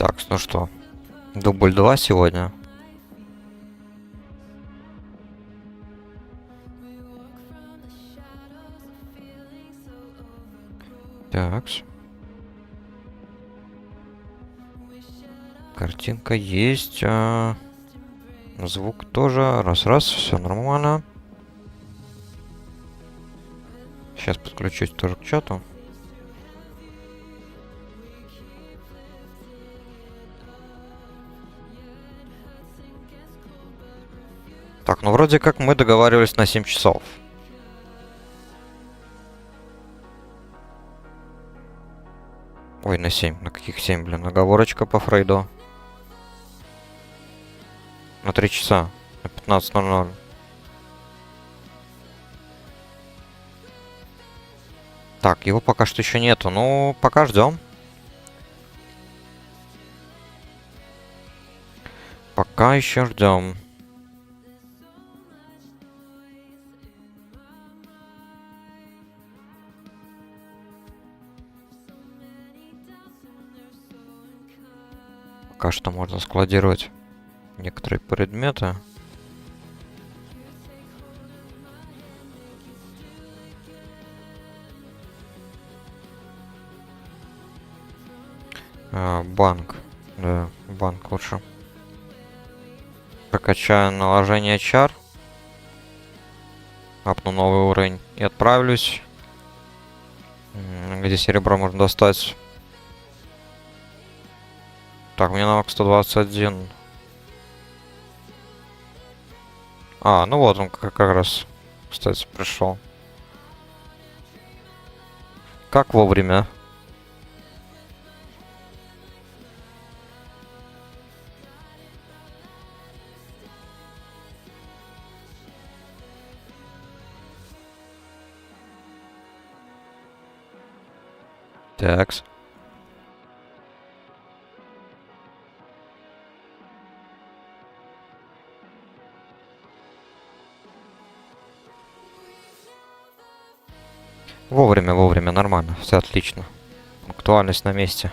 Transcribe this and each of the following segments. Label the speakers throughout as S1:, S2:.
S1: Так, ну что, дубль 2 сегодня. Так. Картинка есть. Звук тоже. Раз-раз, все нормально. Сейчас подключусь тоже к чату. Так, ну вроде как мы договаривались на 7 часов. Ой, на 7. На каких 7, блин? Оговорочка по Фрейду. На 3 часа. На 15:00. Так, его пока что еще нету. Ну, пока ждем. Пока еще ждем. Пока что можно складировать некоторые предметы. Банк. Да, банк лучше. Прокачаю наложение чар. Апну новый уровень. И отправлюсь. Где серебро можно достать. Так, мне навык 121. Ну вот он как раз, кстати, пришел. Как вовремя. Такс. Вовремя, нормально, все отлично. Актуальность на месте.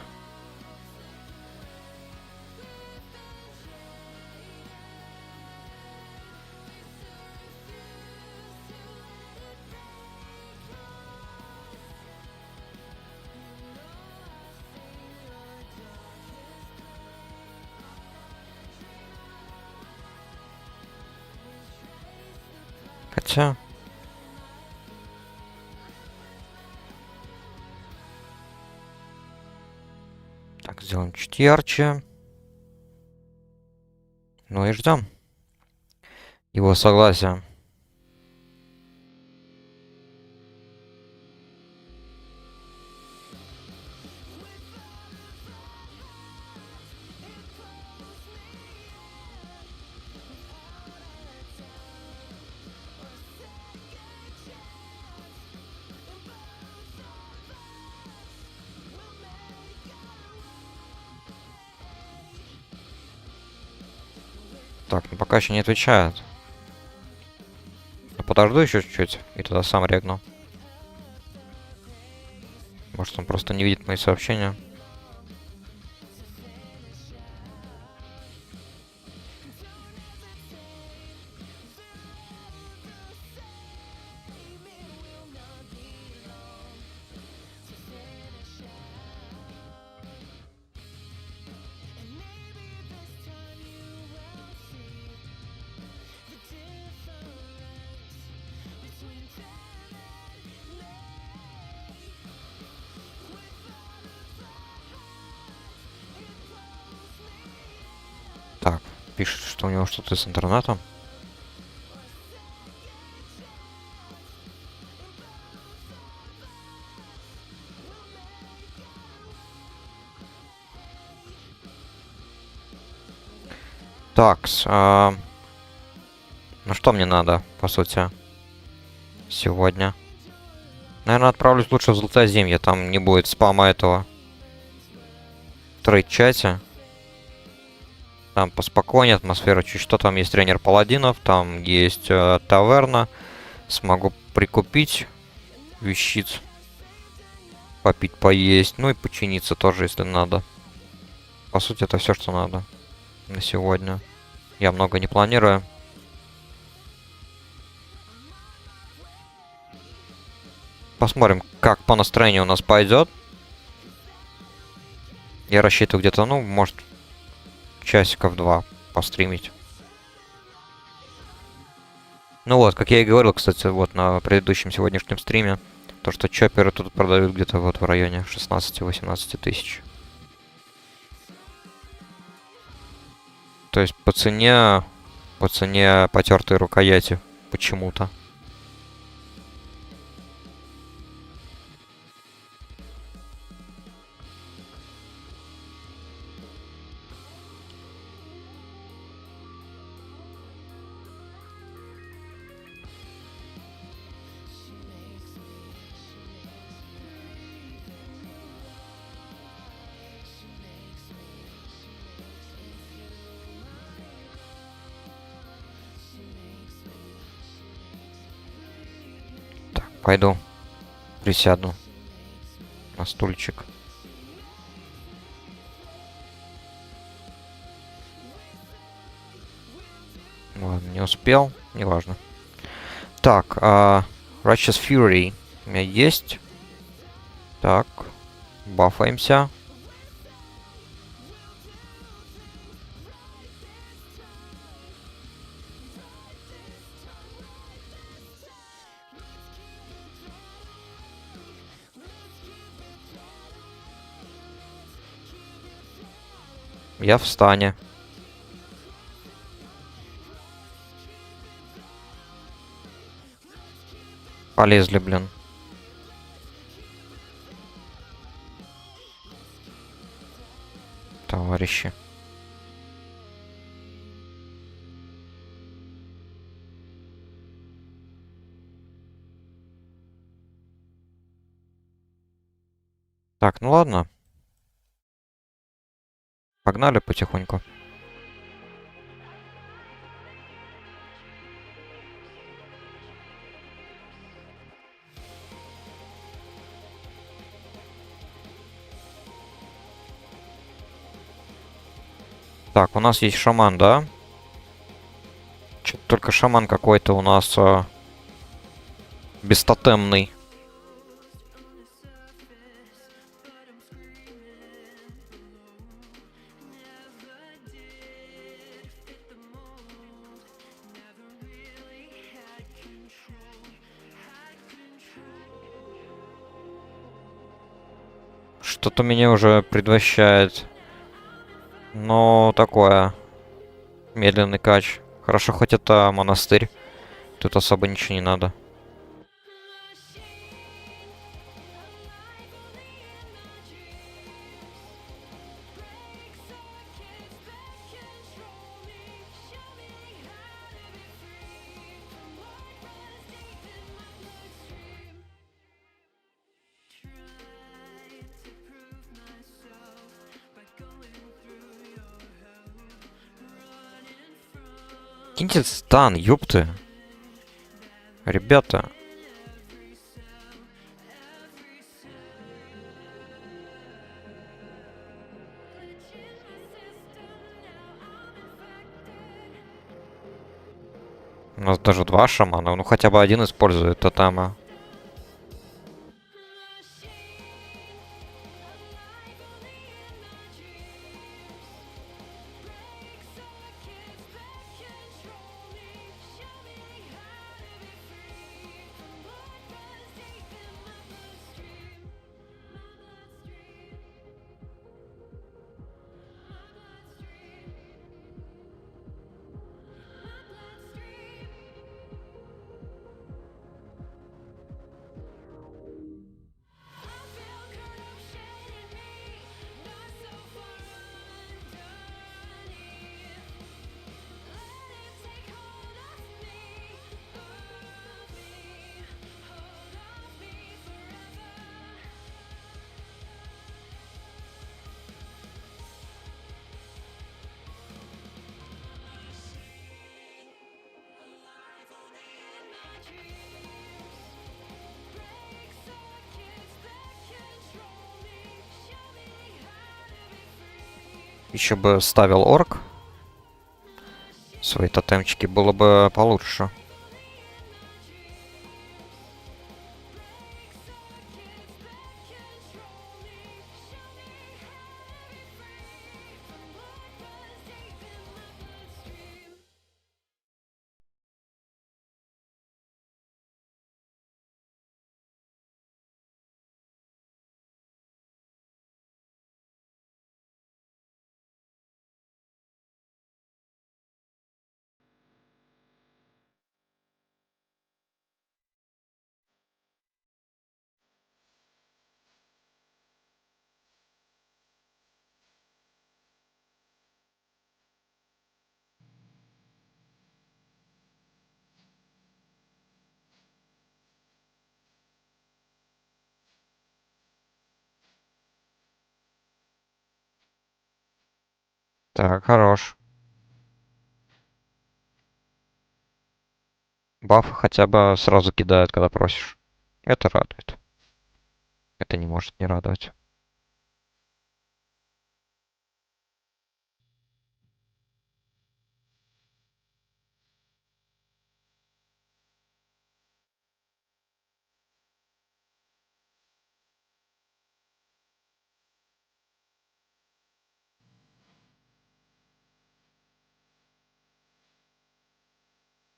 S1: Хотя... Так, сделаем чуть ярче. Ну и ждем его согласия. Так, ну пока еще не отвечает. Подожду еще чуть-чуть, и тогда сам регну. Может, он просто не видит мои сообщения. Так, пишет, что у него что-то с интернетом. Такс, ну что мне надо, по сути, сегодня? Наверное, отправлюсь лучше в Золотоземье, там не будет спама этого в трейд-чате. Там поспокойнее, атмосфера чуть что. Там есть тренер паладинов, там есть таверна. Смогу прикупить вещиц, попить, поесть, ну и починиться тоже, если надо. По сути, это все, что надо на сегодня. Я много не планирую. Посмотрим, как по настроению у нас пойдет. Я рассчитываю где-то, ну, может, часиков 2 постримить. Ну вот, как я и говорил, кстати, вот на предыдущем сегодняшнем стриме, то, что чопперы тут продают где-то вот в районе 16-18 тысяч. То есть по цене потертой рукояти почему-то. Пойду присяду на стульчик. Ладно, не успел, неважно. Так, Righteous Fury у меня есть. Так, бафаемся. Я в стане. Полезли, блин. Товарищи. Так, ну ладно. Погнали потихоньку. Так, у нас есть шаман, да? Что-то только шаман какой-то у нас бестотемный. Что-то меня уже предвещает. Но такое. Медленный кач. Хорошо, хоть это монастырь. Тут особо ничего не надо. Киньте стан, ёпты. Ребята. У нас даже 2 шамана. Ну хотя бы один использует тотема. еще бы ставил орк. Свои тотемчики было бы получше. Так, хорош. Бафы хотя бы сразу кидают, когда просишь. Это радует. Это не может не радовать.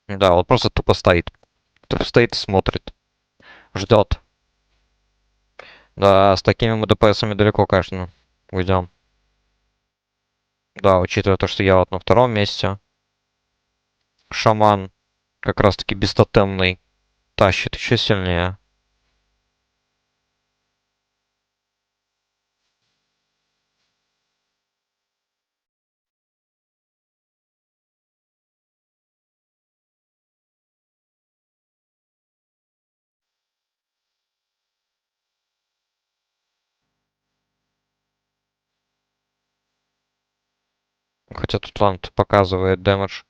S1: Да, вот просто тупо стоит. Тупо стоит и смотрит. Ждет. Да, с такими мы ДПСами далеко, конечно, уйдем. Да, учитывая то, что я вот на втором месте. Шаман как раз таки бестотемный тащит еще сильнее. Хотя тут ладно, показывает дэмэдж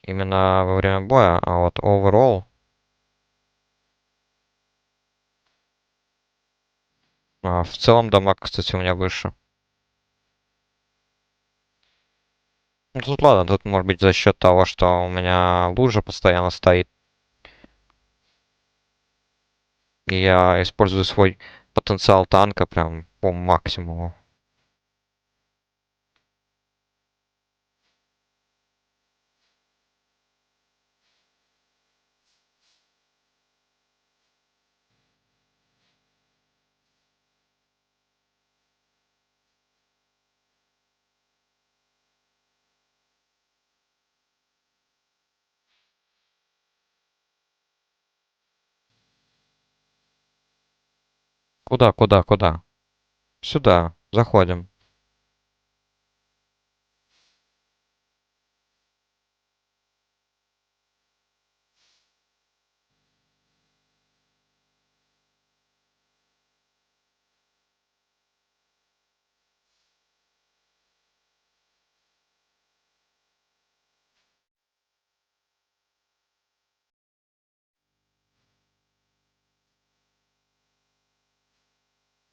S1: именно во время боя, а вот overall, в целом дамаг, кстати, у меня выше. Ну, тут ладно, тут может быть за счет того, что у меня лужа постоянно стоит, и я использую свой потенциал танка прям по максимуму. Куда, куда, куда? Сюда, заходим.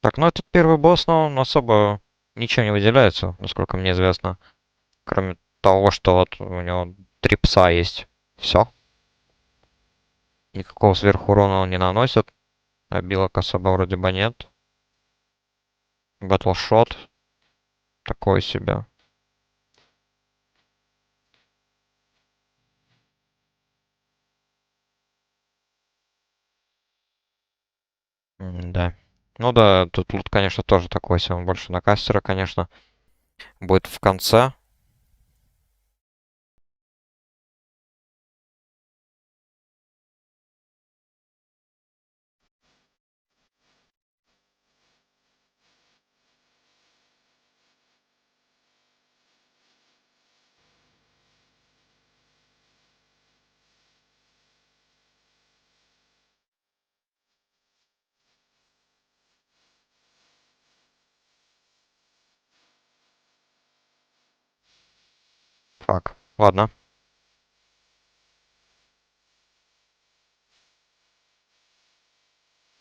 S1: Так, ну этот первый босс, но он особо ничем не выделяется, насколько мне известно. Кроме того, что вот у него 3 пса есть. Все. Никакого сверхурона он не наносит. Обилок особо вроде бы нет. Батлшот такой себе. Да. Ну да, тут лут, конечно, тоже такой себе. Он больше на кастера, конечно. Будет в конце. Фак. Ладно.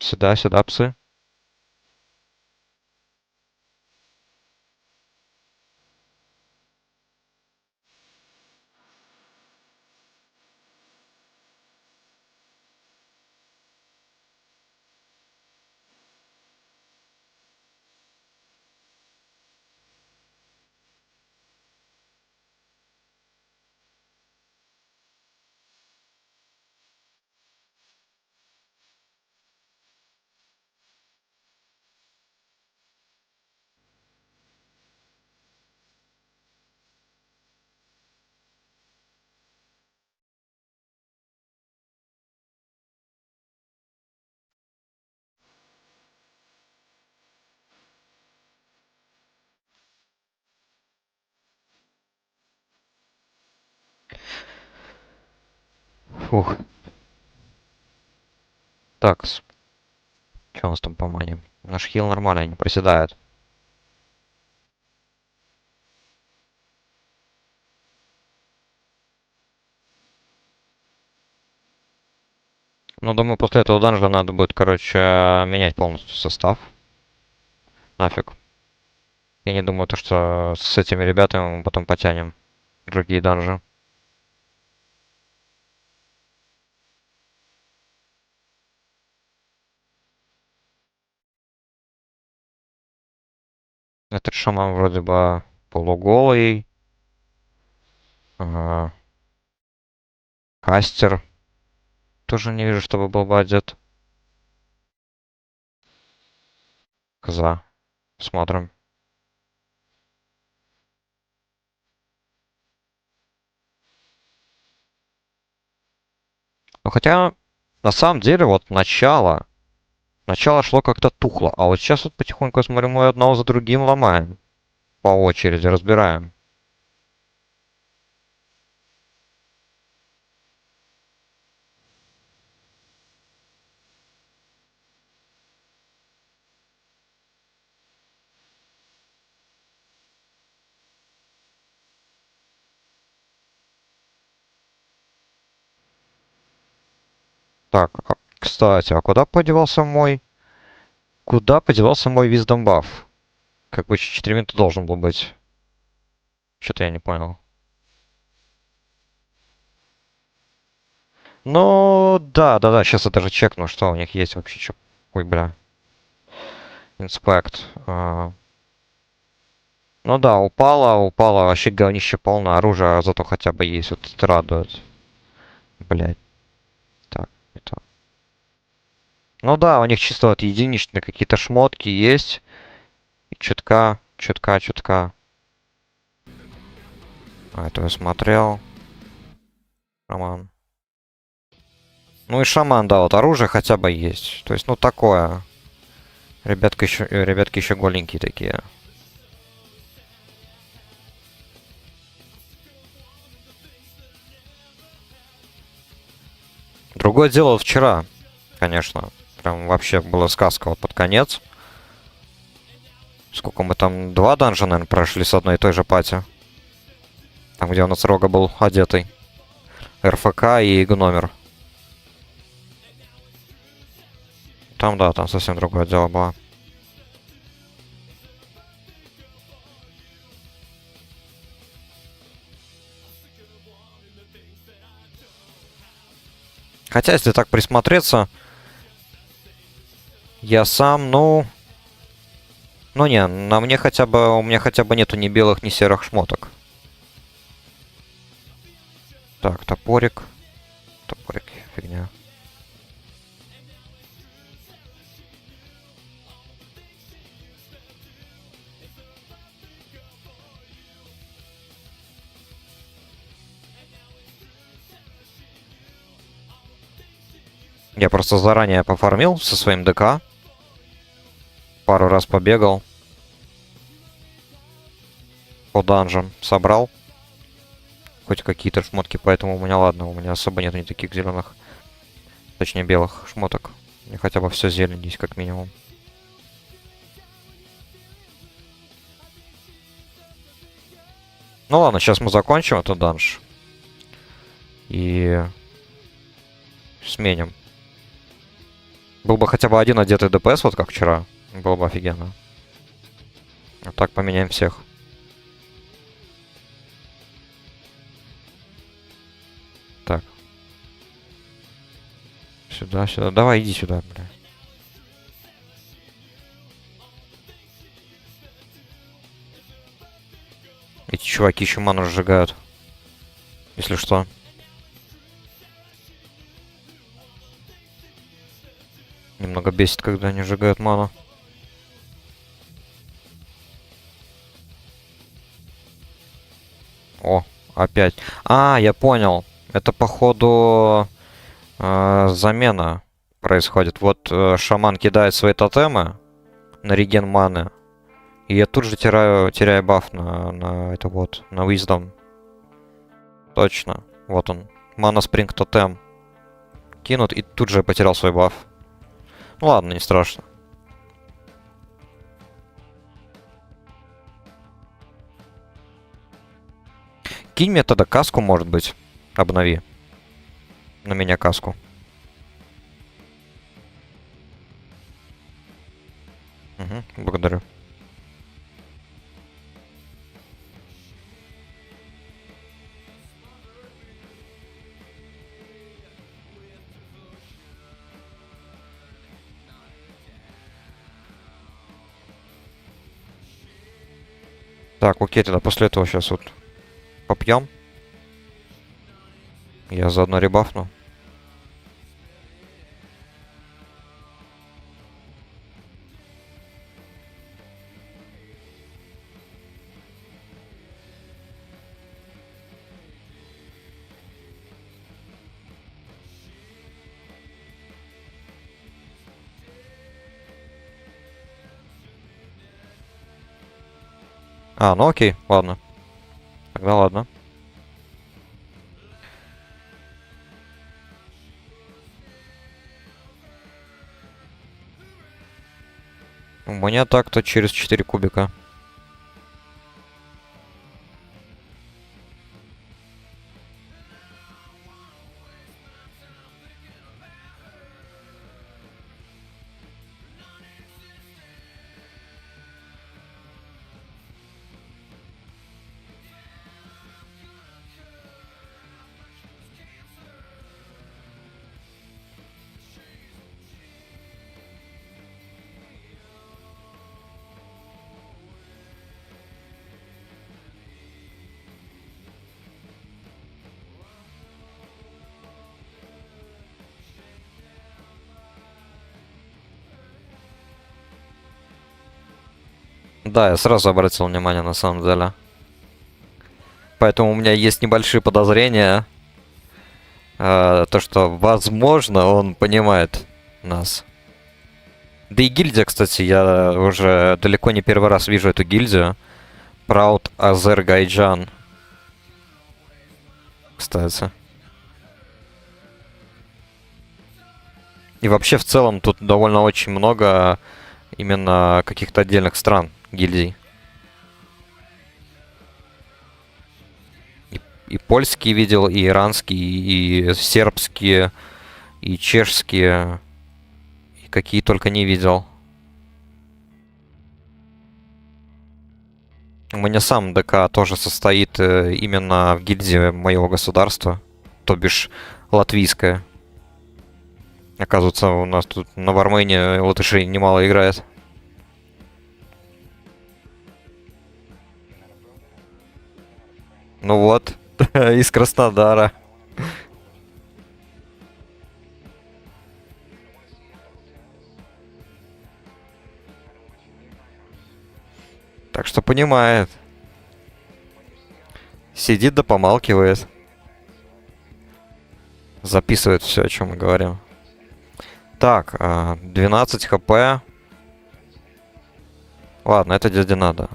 S1: Сюда, сюда, псы. Фух. Так, что у нас там по мане? Наш хил нормально, не проседает. Ну, думаю, после этого данжа надо будет, короче, менять полностью состав. Нафиг. Я не думаю, то, что с этими ребятами мы потом потянем другие данжи. Этот шаман вроде бы полуголый. Ага. Кастер. Тоже не вижу, чтобы был бы одет. Коза. Смотрим. Ну хотя, на самом деле, вот начало. Начало шло как-то тухло. А вот сейчас вот потихоньку, смотрим, мы одного за другим ломаем. По очереди разбираем. Так, кстати, а куда подевался мой... Куда подевался мой Wisdom Buff? Как бы 4 минуты должен был быть. Что-то я не понял. Ну, да, сейчас я даже чекну, что у них есть вообще. Чё... Ой, бля. Инспект. Ну да, упало, вообще говнище полное оружие, зато хотя бы есть, вот это радует. Блять, так, не то. Ну да, у них чисто вот единичные какие-то шмотки есть. И чутка. А, это я смотрел. Шаман. Ну и шаман, да, вот оружие хотя бы есть. То есть, ну такое. Ребятки еще голенькие такие. Другое дело вот вчера, конечно. Прям вообще была сказка вот под конец. Сколько мы там, 2 данжа, наверное, прошли с одной и той же пати. Там, где у нас Рога был одетый. РФК и Гномер. Там, да, там совсем другое дело было. Хотя, если так присмотреться, я сам, ну... Ну не, на мне хотя бы, у меня хотя бы нету ни белых, ни серых шмоток. Так, топорик. Топорик, фигня. Я просто заранее пофармил со своим ДК. Пару раз побегал. По данжам собрал. Хоть какие-то шмотки, поэтому у меня, ладно, у меня особо нет ни таких зеленых. Точнее, белых шмоток. Мне хотя бы все зелень здесь, как минимум. Ну ладно, сейчас мы закончим этот данж. И... сменим. Был бы хотя бы один одетый ДПС, вот как вчера. Было бы офигенно. А так поменяем всех. Так. Сюда. Давай, иди сюда, бля. Эти чуваки еще ману сжигают. Если что. Немного бесит, когда они сжигают ману. О, опять. А, я понял. Это походу замена происходит. Вот шаман кидает свои тотемы на реген маны. И я тут же теряю баф на это вот, на Wisdom. Точно. Вот он. Мана Спринг тотем. кинут, и тут же потерял свой баф. Ну ладно, не страшно. Кинь мне тогда каску, может быть. Обнови. На меня каску. Угу, благодарю. Так, окей, тогда после этого сейчас вот попьем. Я заодно ребафну. А, ну окей, ладно. Тогда ладно. У меня так-то через 4 кубика. Да, я сразу обратил внимание на самом деле. Поэтому у меня есть небольшие подозрения. То, что, возможно, он понимает нас. Да и гильдия, кстати, я уже далеко не первый раз вижу эту гильдию. Proud Азербайджан. Кстати. И вообще, в целом, тут довольно очень много именно каких-то отдельных стран, гильдий. И польские видел, и иранские, и сербские, и чешские, и какие только не видел. У меня сам ДК тоже состоит именно в гильдии моего государства, то бишь латвийская. Оказывается, у нас тут на Вармене латышей немало играет. Ну вот, из Краснодара. Так что понимает. Сидит да помалкивает. Записывает все, о чем мы говорим. Так, 12 хп. Ладно, это дяде надо.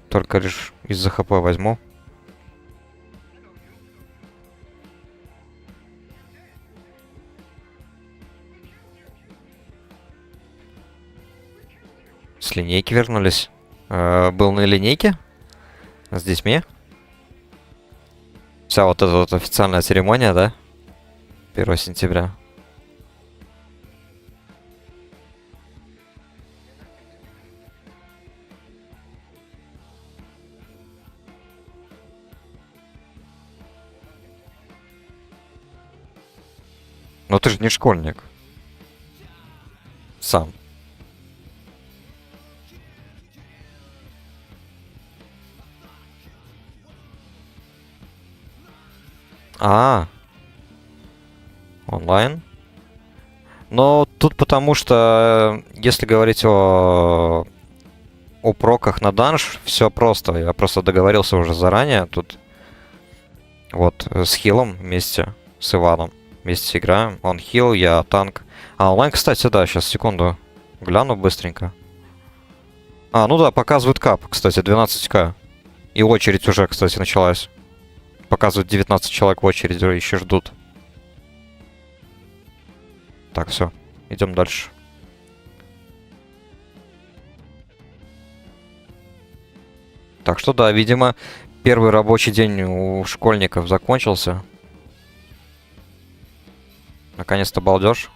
S1: Только лишь из-за хп возьму. С линейки вернулись. Был на линейке с детьми. Вся вот эта вот официальная церемония, да? 1 сентября. Но ты же не школьник. Сам. Онлайн. Но тут потому что, если говорить о проках на данж, все просто. Я просто договорился уже заранее. Тут вот с хилом вместе, с Иваном. Вместе играем. Он хил, я танк. А онлайн, кстати, да, сейчас, секунду. Гляну быстренько. А, ну да, показывает кап, кстати, 12к. И очередь уже, кстати, началась. Показывает 19 человек в очереди, еще ждут. Так, все. Идем дальше. Так что да, видимо, первый рабочий день у школьников закончился. Наконец-то балдеж.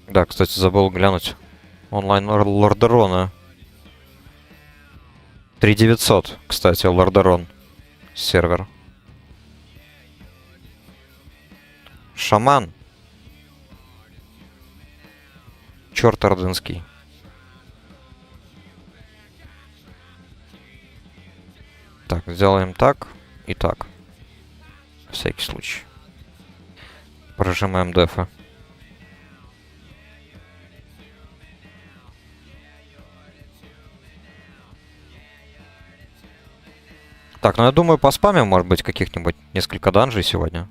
S1: Да, кстати, забыл глянуть. Онлайн Лордерона. 3900, кстати, Лордерон. Сервер. Шаман. Черт ордынский. Так, сделаем так и так. На всякий случай. Прожимаем дефа. Так, ну я думаю, по спаме, может быть, каких-нибудь несколько данжей сегодня.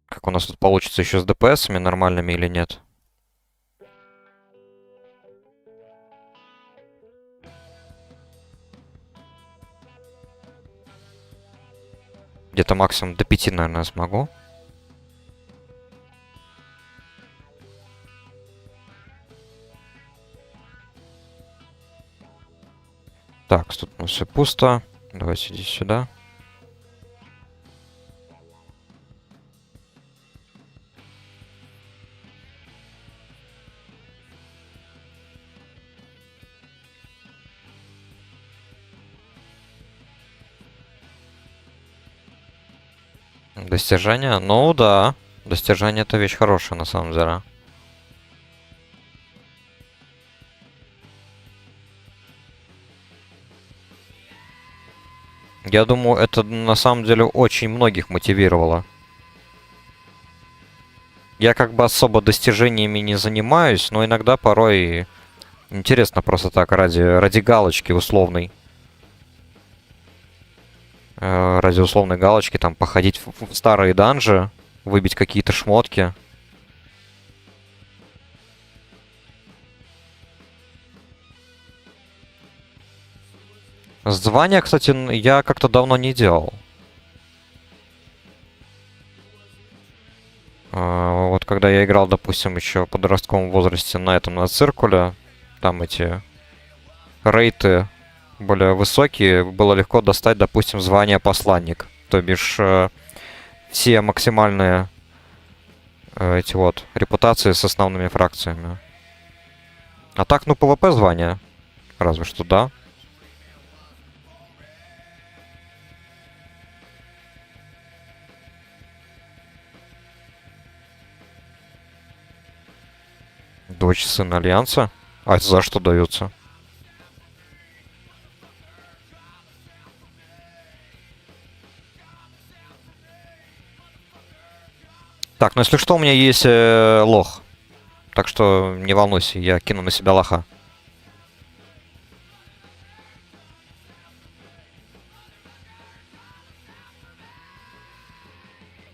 S1: Как у нас тут получится еще с ДПСами нормальными или нет? Где-то максимум до 5, наверное, смогу. Так, тут у нас все пусто. Давайте иди сюда. Достижения? Ну да. Достижение это вещь хорошая, на самом деле. Я думаю, это на самом деле очень многих мотивировало. Я как бы особо достижениями не занимаюсь, но иногда порой интересно просто так ради галочки условной. Ради условной галочки там походить в старые данжи, выбить какие-то шмотки. Звания, кстати, я как-то давно не делал. Вот когда я играл, допустим, еще в подростковом возрасте на циркуле, там эти рейты более высокие, было легко достать, допустим, звание посланник. То бишь все максимальные эти вот репутации с основными фракциями. А так, ну, ПВП звание. Разве что, да. Дочь сына Альянса? А это за что дается? Так, ну если что, у меня есть лох. Так что не волнуйся, я кину на себя лоха.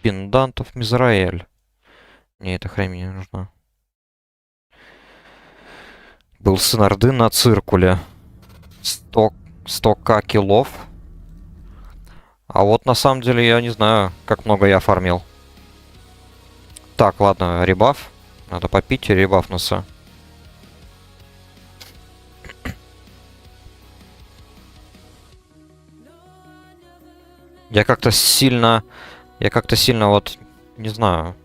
S1: Пендантов Мизраэль. Не, эта хрень мне не нужна. Был сын Орды на циркуле. 100к киллов. А вот на самом деле я не знаю, как много я фармил. Так, ладно, ребаф. Надо попить и ребафнуться. Я как-то сильно вот, не знаю,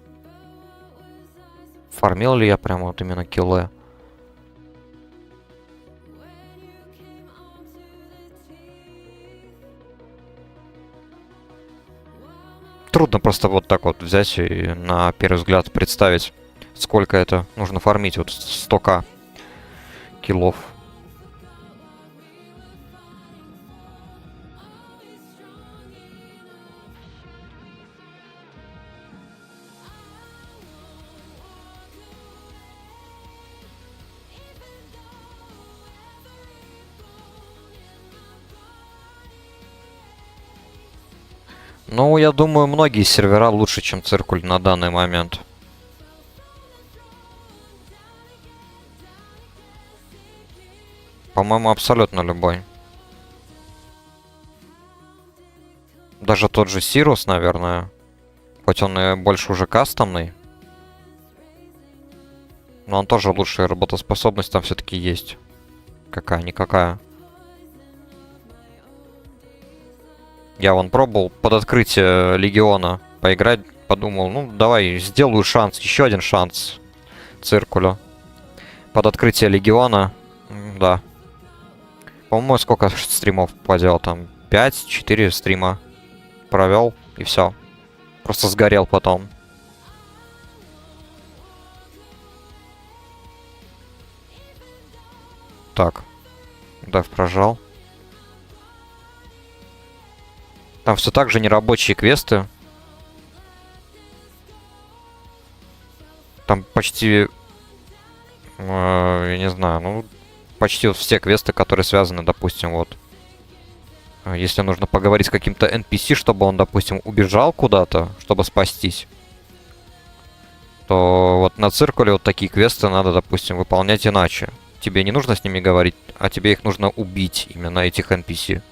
S1: фармил ли я прямо вот именно киллы. Трудно просто вот так вот взять и на первый взгляд представить, сколько это нужно фармить. Вот 100к киллов. Ну, я думаю, многие сервера лучше, чем Циркуль на данный момент. По-моему, абсолютно любой. Даже тот же Сирус, наверное. Хоть он и больше уже кастомный. Но он тоже лучшая работоспособность там все-таки есть. Какая-никакая. Я вон пробовал под открытие Легиона поиграть. Подумал, ну давай сделаю шанс. Еще один шанс Циркулю. Под открытие Легиона. Да. По-моему, сколько стримов поделал там? 5-4 стрима провел и все. Просто сгорел потом. Так. Дайв прожал. Там все так же нерабочие квесты. Там почти... я не знаю, ну... Почти вот все квесты, которые связаны, допустим, вот... Если нужно поговорить с каким-то NPC, чтобы он, допустим, убежал куда-то, чтобы спастись, то вот на Циркуле вот такие квесты надо, допустим, выполнять иначе. Тебе не нужно с ними говорить, а тебе их нужно убить, именно этих NPC.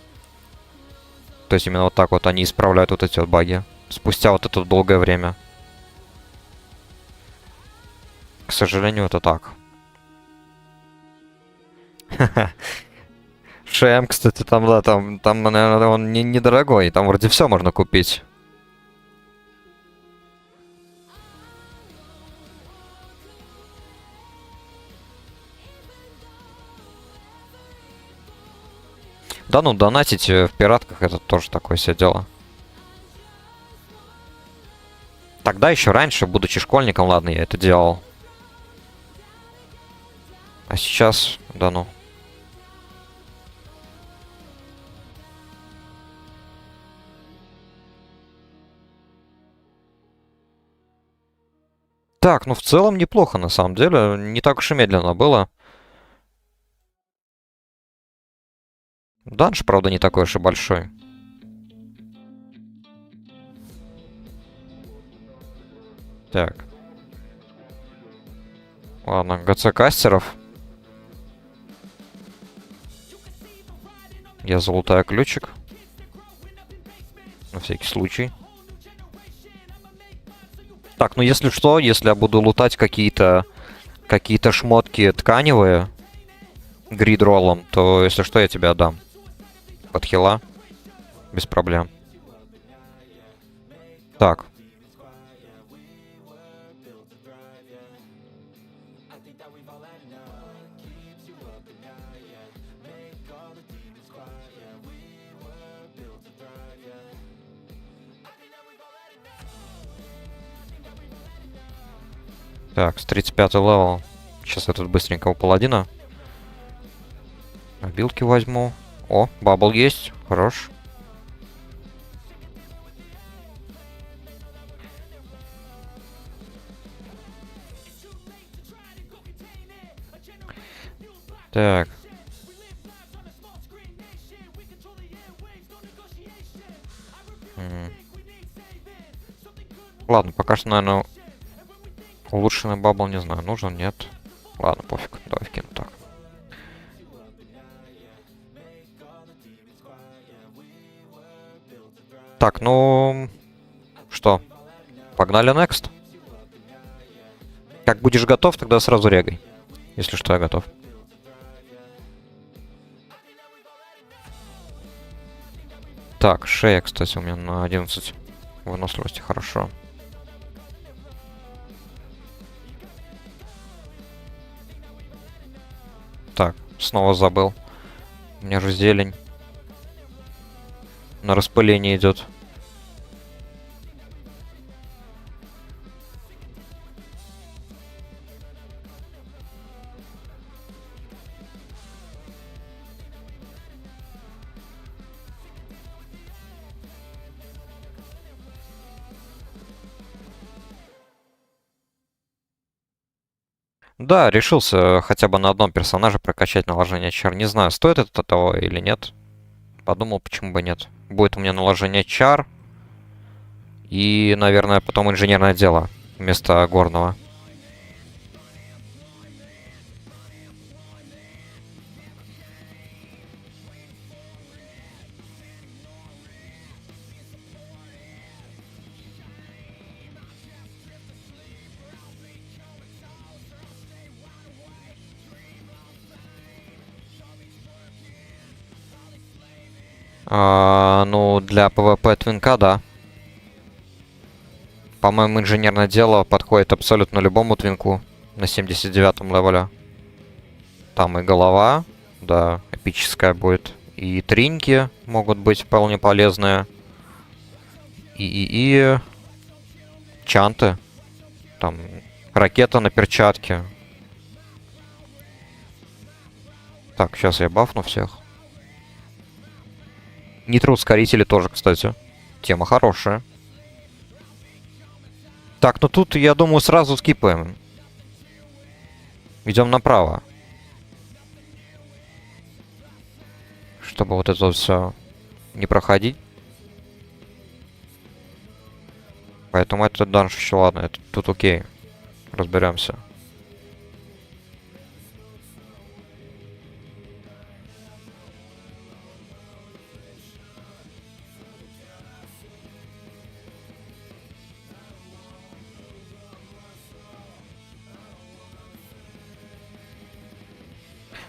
S1: То есть именно вот так вот они исправляют вот эти вот баги. Спустя вот это долгое время. К сожалению, это так. ШМ, кстати, там, да, там, наверное, он недорогой. Там вроде все можно купить. Да ну, донатить в пиратках это тоже такое себе дело. Тогда еще раньше, будучи школьником, ладно, я это делал. А сейчас, да ну. Так, ну в целом неплохо на самом деле. Не так уж и медленно было. Данж, правда, не такой уж и большой. Так. Ладно, ГЦ-кастеров. Я залутаю ключик. На всякий случай. Так, ну если что, если я буду лутать какие-то шмотки тканевые гридролом, то если что, я тебе отдам. Под хила. Без проблем. Так. Так, с 35 левел. Сейчас я тут быстренько у паладина. Мобилки возьму. О, бабл есть. Хорош. Так. Ладно, пока что, наверное, улучшенный бабл, не знаю, нужен, нет. Ладно, пофиг, давай вкину так. Так, ну... Что? Погнали next. Как будешь готов, тогда сразу регай. Если что, я готов. Так, шея, кстати, у меня на 11 выносливости, хорошо. Так, снова забыл. У меня же зелень. На распыление идет. Да, решился хотя бы на одном персонаже прокачать наложение чар. Не знаю, стоит это того или нет. Подумал, почему бы нет. Будет у меня наложение чар. И, наверное, потом инженерное дело вместо горного. Ну, для ПВП Твинка, да. По-моему, инженерное дело подходит абсолютно любому Твинку на 79-м левеле. Там и голова, да, эпическая будет. И триньки могут быть вполне полезные. И чанты. Там ракета на перчатке. Так, сейчас я бафну всех. Нитроускорители тоже, кстати. Тема хорошая. Так, ну тут, я думаю, сразу скипаем. Идем направо. Чтобы вот это все не проходить. Поэтому этот данж еще ладно, это тут окей. Разберемся.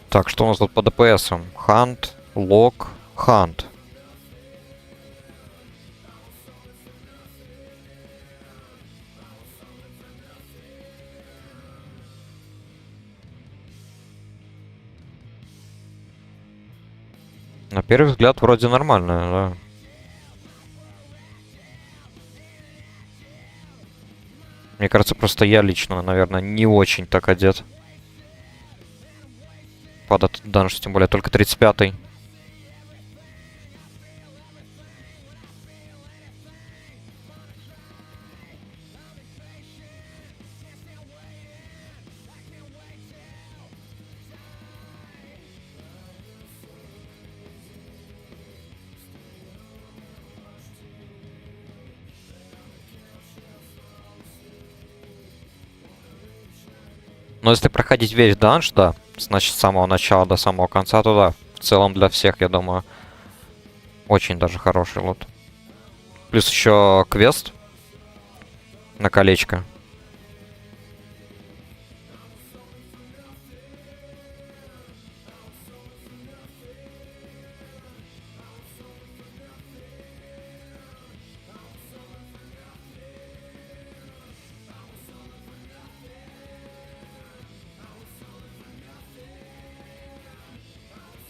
S1: Так, что у нас тут по ДПСам? Хант, лок, хант. На первый взгляд вроде нормально, да. Мне кажется, просто я лично, наверное, не очень так одет. Под этот данж, тем более только 35-й. Но если проходить весь данж, да, значит, с самого начала до самого конца, то да. В целом для всех, я думаю, очень даже хороший лут. Плюс еще квест на колечко.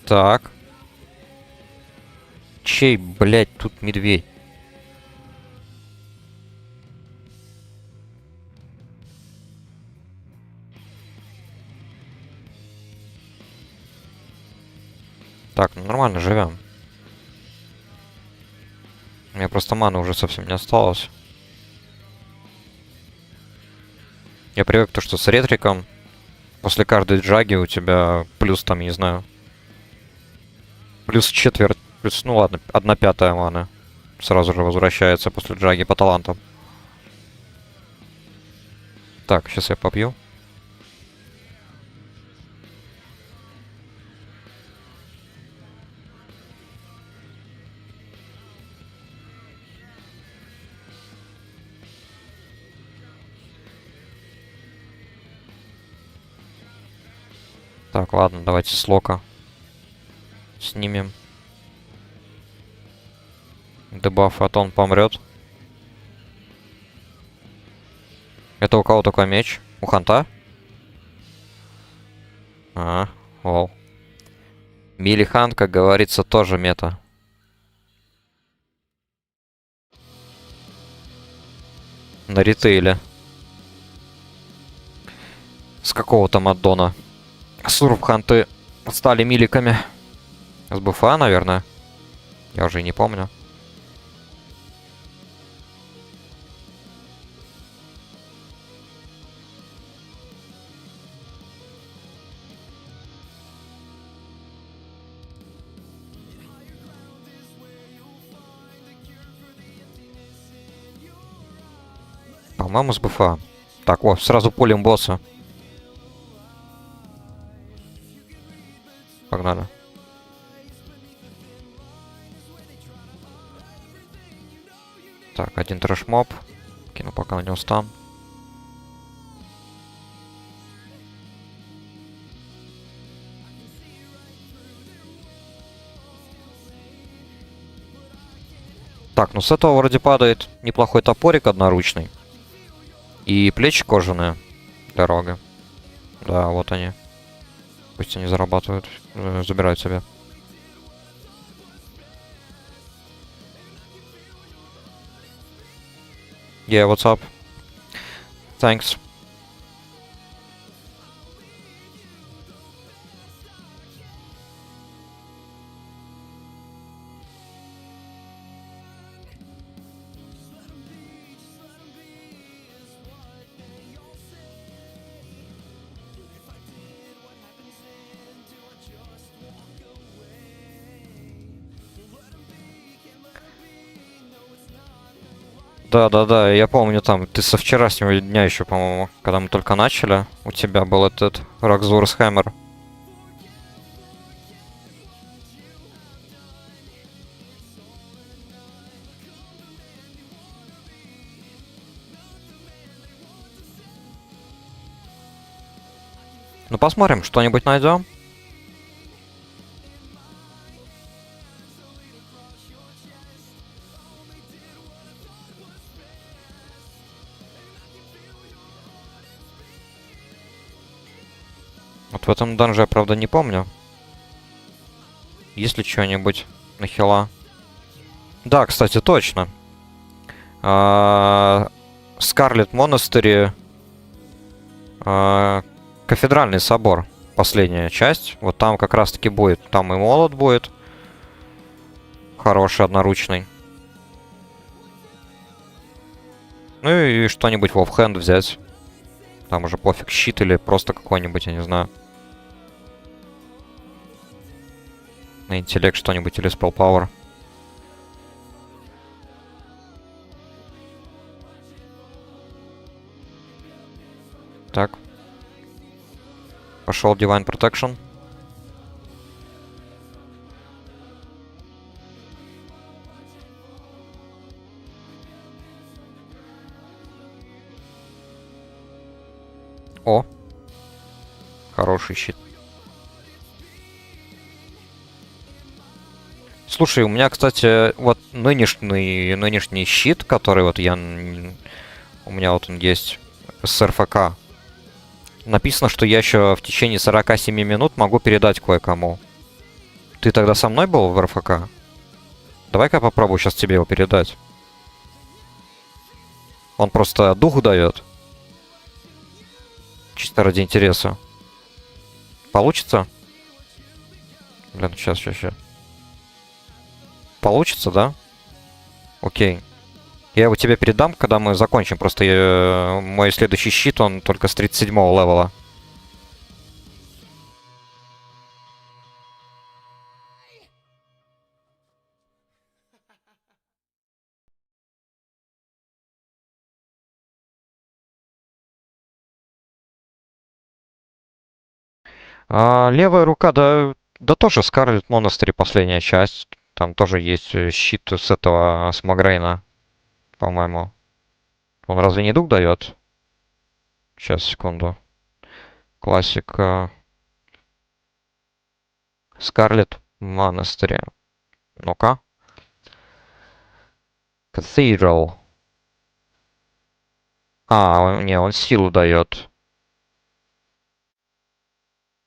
S1: Так. Чей, блядь, тут медведь? Так, ну нормально, живем. У меня просто маны уже совсем не осталось. Я привык то, что с ретриком после каждой джаги у тебя плюс там, не знаю, плюс четверть, плюс, ну ладно, 1/5 маны сразу же возвращается после джаги по талантам. Так, сейчас я попью. Так, ладно, давайте слока снимем. Дебаф, а то он помрет. Это у кого такой меч? У Ханта? Вау. Милихан, как говорится, тоже мета. На ритейле. С какого там аддона? Сурфханты стали миликами. С БФА, наверное. Я уже и не помню. По-моему, с БФА. Так, о, сразу полем босса. Погнали. Так, один трэш-моб. Кину пока на него стан. Так, ну с этого вроде падает неплохой топорик одноручный. И плечи кожаные для рога. Да, вот они. Пусть они зарабатывают, забирают себе. Yeah, what's up? Thanks. Да, я помню там, ты со вчерашнего дня еще, по-моему, когда мы только начали, у тебя был этот Рокзурс Хэммер. Ну посмотрим, что-нибудь найдем. Вот в этом данже я, правда, не помню. Есть ли что-нибудь на хила? Да, кстати, точно. Скарлет Монастыри. Кафедральный собор. Последняя часть. Вот там как раз-таки будет. Там и молот будет. Хороший, одноручный. Ну и что-нибудь в оффхенд взять. Там уже пофиг, щит или просто какой-нибудь, я не знаю. На интеллект что-нибудь или spell power. Так. Пошел Divine Protection. О. Хороший щит. Слушай, у меня, кстати, вот нынешний щит, который вот я... У меня вот он есть с РФК. Написано, что я еще в течение 47 минут могу передать кое-кому. Ты тогда со мной был в РФК? Давай-ка я попробую сейчас тебе его передать. Он просто дух дает. Чисто ради интереса. Получится? Блин, сейчас. Получится, да? Окей. Я его тебе передам, когда мы закончим. Просто мой следующий щит, он только с 37-го левела. Левая рука, да тоже Скарлет Монастырь последняя часть. Там тоже есть щит с этого, с Магрейна, по-моему. Он разве не дух дает? Сейчас, секунду. Классика. Скарлет Монастырь. Ну-ка. Cathedral. Не, он силу дает.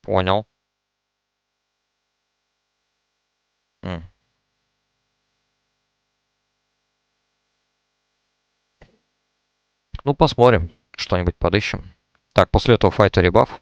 S1: Понял. М. Ну, посмотрим. Что-нибудь подыщем. Так, после этого файта ребаф.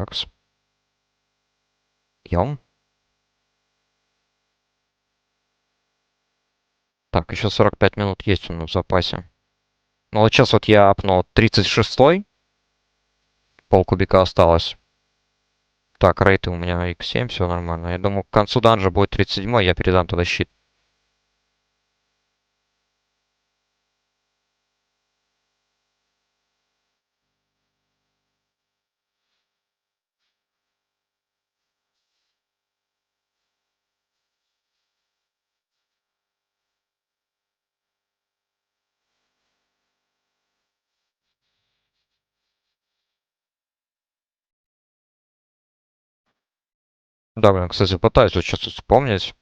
S1: Такс. Пьем. Так, еще 45 минут есть у нас в запасе. Ну вот сейчас вот я апнул 36-й. Полкубика осталось. Так, рейты у меня x7, все нормально. Я думаю, к концу данжа будет 37-й, я передам туда щит. Да, блин, кстати, пытаюсь вот сейчас вспомнить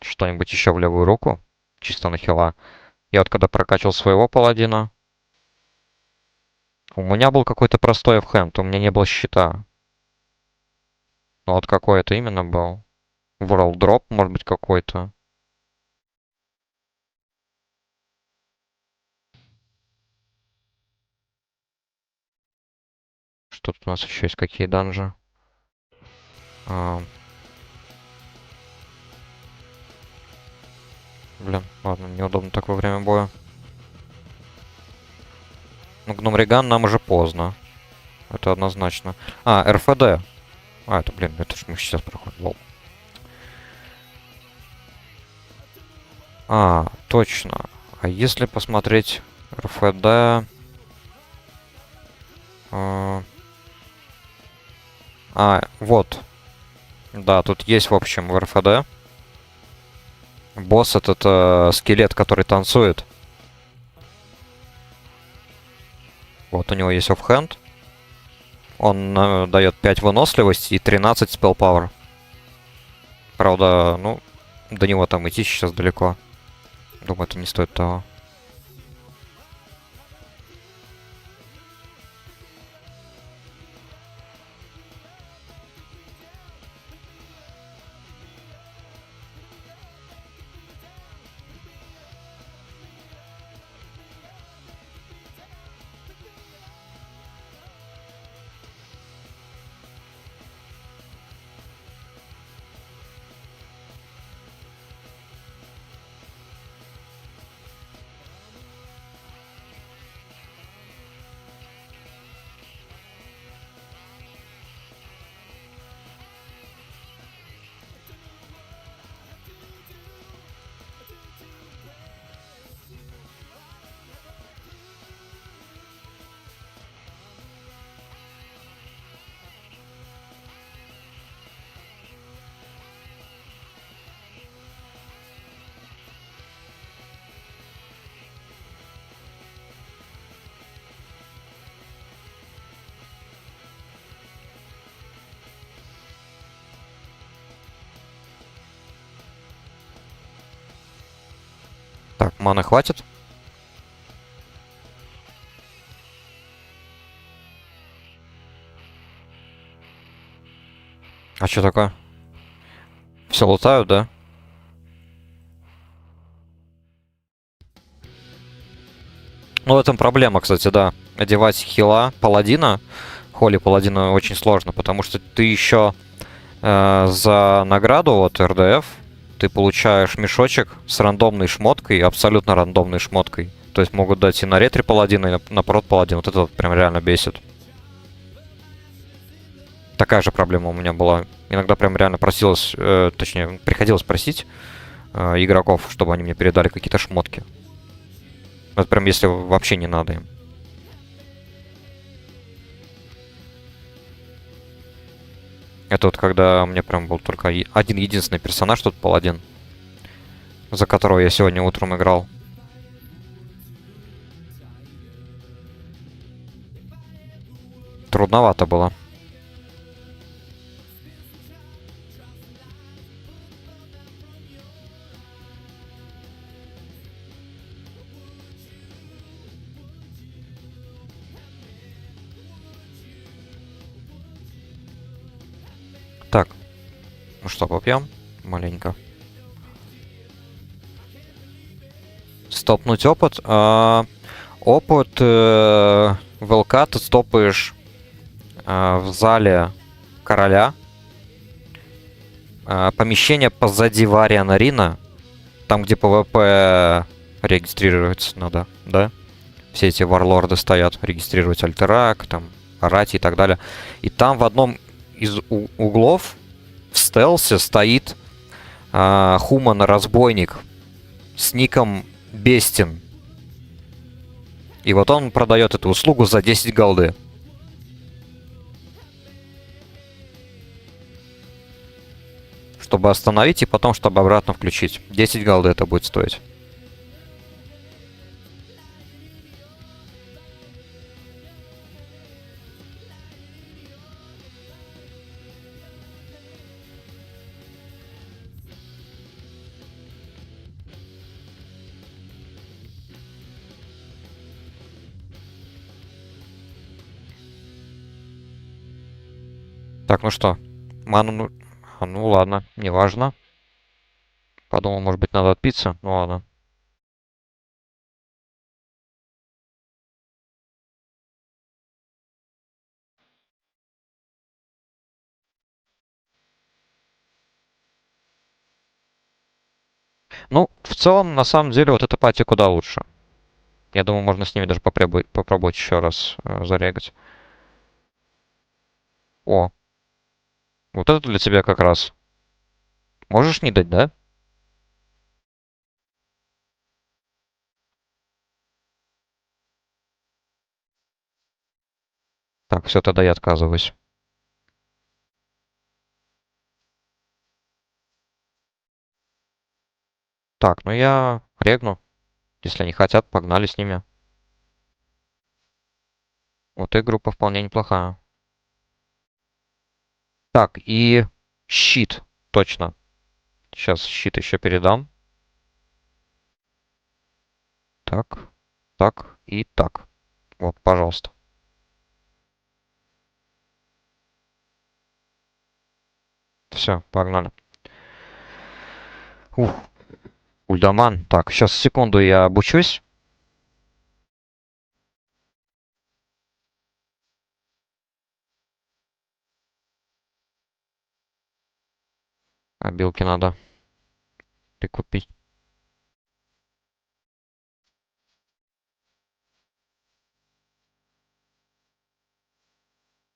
S1: что-нибудь еще в левую руку. Чисто на хила. Я вот когда прокачивал своего паладина, у меня был какой-то простой оффхенд, у меня не было щита. Ну вот какой это именно был? World Drop, может быть, какой-то. Что тут у нас еще есть? Какие данжи? А, блин, ладно, неудобно так во время боя. Ну, Гном Реган нам уже поздно. Это однозначно. А, РФД. А, это, блин, это ж мы сейчас проходим. Лол. А, точно. А если посмотреть РФД... Вот. Да, тут есть, в общем, в РФД. Босс этот скелет, который танцует. Вот у него есть оффхенд. Он дает 5 выносливости и 13 спелл пауэр. Правда, ну, до него там идти сейчас далеко. Думаю, это не стоит того. Так, маны хватит? А что такое? Все лутают, да? Ну, в этом проблема, кстати, да. Одевать хила паладина, холи паладина очень сложно, потому что ты еще за награду от РДФ ты получаешь мешочек с рандомной шмоткой, абсолютно рандомной шмоткой. То есть могут дать и на ретре паладина, и на прот паладин. Вот это вот прям реально бесит. Такая же проблема у меня была. Иногда прям реально просилось, точнее, приходилось просить игроков, чтобы они мне передали какие-то шмотки. Это прям если вообще не надо им. Это вот когда мне прям был только один единственный персонаж, тут паладин, за которого я сегодня утром играл. Трудновато было. Так, ну что, попьем маленько. Стопнуть опыт. Опыт в ЛК ты стопаешь в зале короля. Помещение позади Вариана Рина. Там, где ПВП регистрируется надо, да? Все эти варлорды стоят, регистрировать альтерак, там, арати и так далее. И там в одном из углов в стелсе стоит Хуман-разбойник с ником Бестин. И вот он продает эту услугу за 10 голды. Чтобы остановить и потом, чтобы обратно включить. 10 голды это будет стоить. Так, ну что? Ману... Ну ладно, неважно. Подумал, может быть, надо отпиться. Ну ладно. Ну, в целом, на самом деле, вот эта пати куда лучше. Я думаю, можно с ними даже попробовать еще раз зарегать. О, вот это для тебя как раз. Можешь не дать, да? Так, все, тогда я отказываюсь. Так, ну я регну. Если они хотят, погнали с ними. Вот и группа вполне неплохая. Так, и щит. Точно. Сейчас щит еще передам. Так, так и так. Вот, пожалуйста. Все, погнали. Ух, Ульдаман. Так, сейчас секунду я обучусь. Обилки надо прикупить.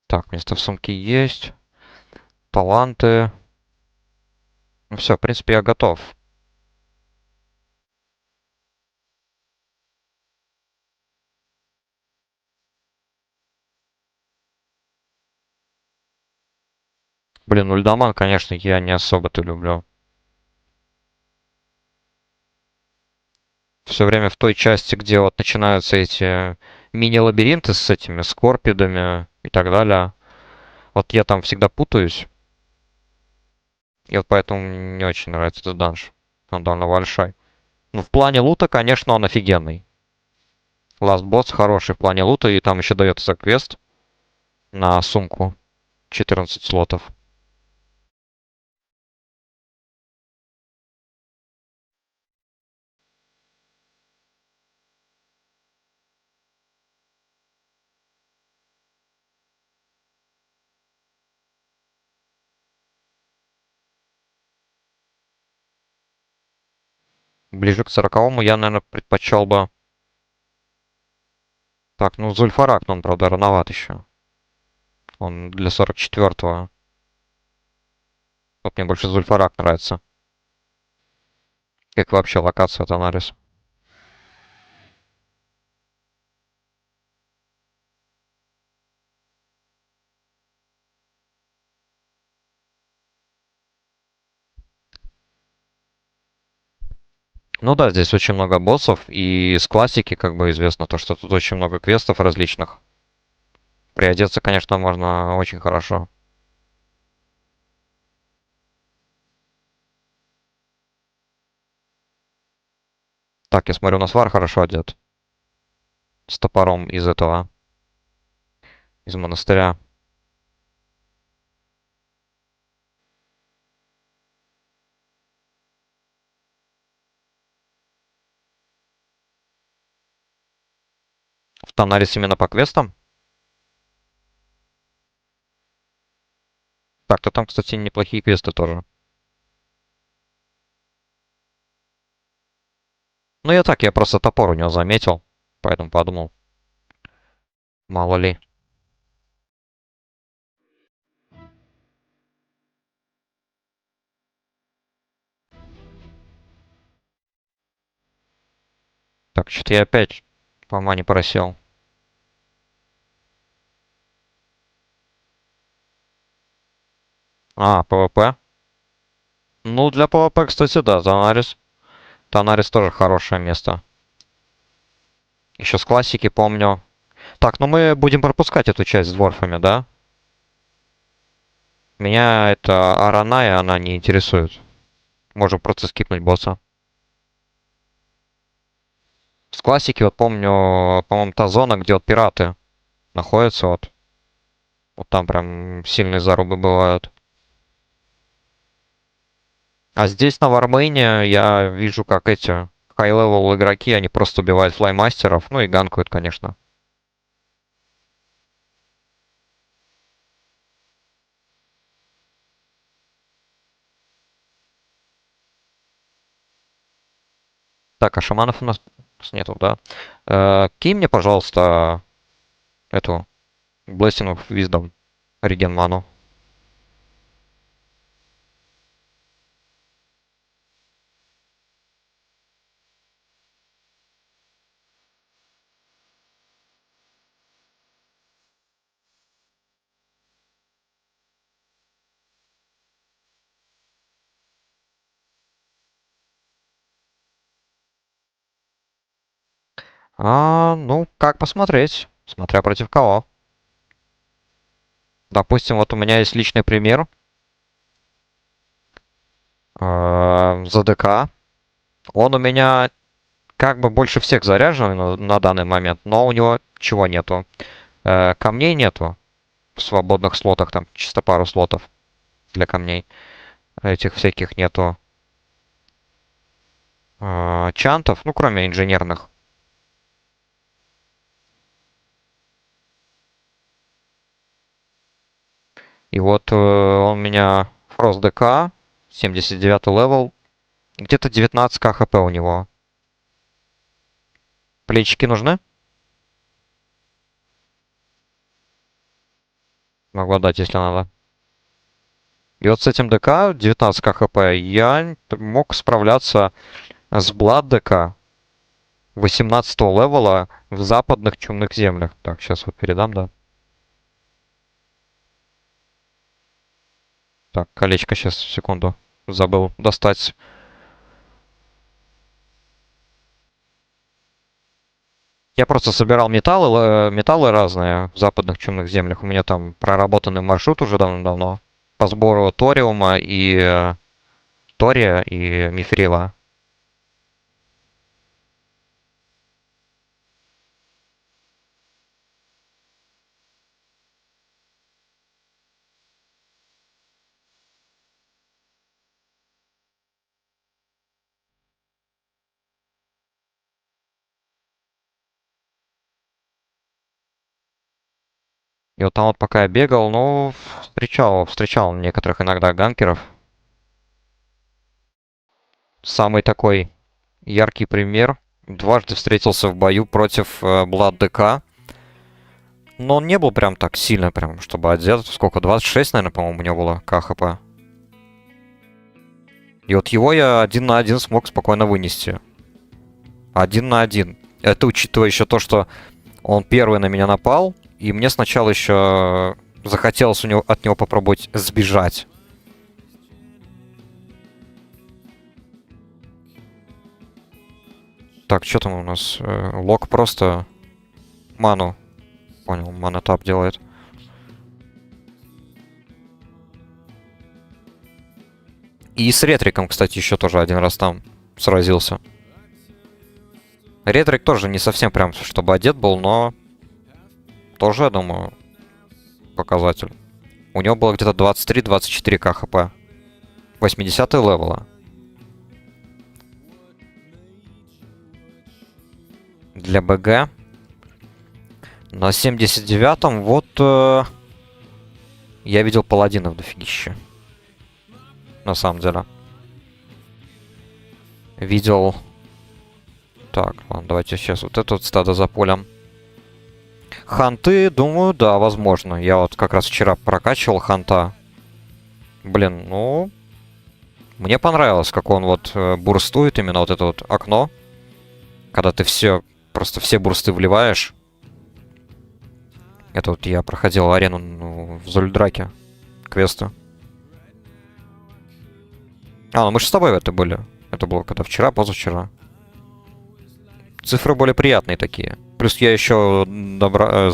S1: Так, место в сумке есть. Таланты. Ну все, в принципе, я готов. Блин, Ульдаман, конечно, я не особо-то люблю. Все время в той части, где вот начинаются эти мини-лабиринты с этими скорпидами и так далее. Вот я там всегда путаюсь. И вот поэтому мне не очень нравится этот данж. Он довольно большой. Ну, в плане лута, конечно, он офигенный. Last Boss хороший в плане лута, и там еще дается квест на сумку. 14 слотов. Ближе к 40-му я, наверное, предпочел бы... Так, ну, Зульфарак, но он, правда, рановат еще. Он для 44-го. Вот мне больше Зульфарак нравится. Как вообще локация Танарис. Ну да, здесь очень много боссов, и из классики как бы известно то, что тут очень много квестов различных. Приодеться, конечно, можно очень хорошо. Так, я смотрю, у нас Вар хорошо одет. С топором из этого, из монастыря. В Танарис именно по квестам? Так, то там, кстати, неплохие квесты тоже. Ну, я просто топор у него заметил, поэтому подумал, мало ли. Так, что-то я опять по мане просел. А, ПВП. Ну, для ПВП, кстати, да, Танарис. Танарис тоже хорошее место. Еще с классики помню. Так, ну мы будем пропускать эту часть с дворфами, да? Меня это Араная, она не интересует. Можем просто скипнуть босса. С классики вот помню, по-моему, та зона, где вот пираты находятся, вот. Вот там прям сильные зарубы бывают. А здесь на Вармейне я вижу, как эти хай-левел игроки, они просто убивают флаймастеров, ну и ганкают, конечно. Так, а шаманов у нас нету, да? Кинь мне, пожалуйста, эту Blessing of Wisdom, реген ману. Ну, как посмотреть, смотря против кого. Допустим, вот у меня есть личный пример. ЗДК. Он у меня как бы больше всех заряжен на данный момент, но у него чего нету? Камней нету в свободных слотах, там чисто пару слотов для камней. Этих всяких нету. Чантов, ну кроме инженерных. И вот он у меня Frost ДК, 79 левел, где-то 19к хп у него. Плечики нужны? Могу отдать, если надо. И вот с этим ДК 19к хп я мог справляться с Blood ДК 18 левела в западных чумных землях. Так, сейчас вот передам, да. Так, колечко сейчас, секунду. Забыл достать. Я просто собирал металлы разные в западных чумных землях. У меня там проработанный маршрут уже давно-давно по сбору ториума и тория и мифрила. И вот там вот пока я бегал, ну, встречал некоторых иногда ганкеров. Самый такой яркий пример. Дважды встретился в бою против Blood ДК. Но он не был прям так сильно, прям, чтобы одет. Сколько? 26, наверное, по-моему, у него было КХП. И вот его я 1 на 1 смог спокойно вынести. 1 на 1. Это учитывая еще то, что он первый на меня напал. И мне сначала еще захотелось от него попробовать сбежать. Так, что там у нас? Лок просто ману. Понял, мана тап делает. И с ретриком, кстати, еще тоже один раз там сразился. Ретрик тоже не совсем прям, чтобы одет был, но тоже, я думаю, показатель. У него было где-то 23-24 КХП. 80 левела. Для БГ. На 79-м вот... Я видел паладинов дофигища. На самом деле. Видел... Так, ладно, давайте сейчас вот это вот стадо запулим. Ханты, думаю, да, возможно. Я вот как раз вчера прокачивал ханта. Блин, ну... Мне понравилось, как он вот бурстует, именно вот это вот окно. Когда ты просто все бурсты вливаешь. Это вот я проходил арену в Зольдраке. Квесты. Ну мы же с тобой в это были. Это было когда вчера, позавчера. Цифры более приятные такие. Плюс я еще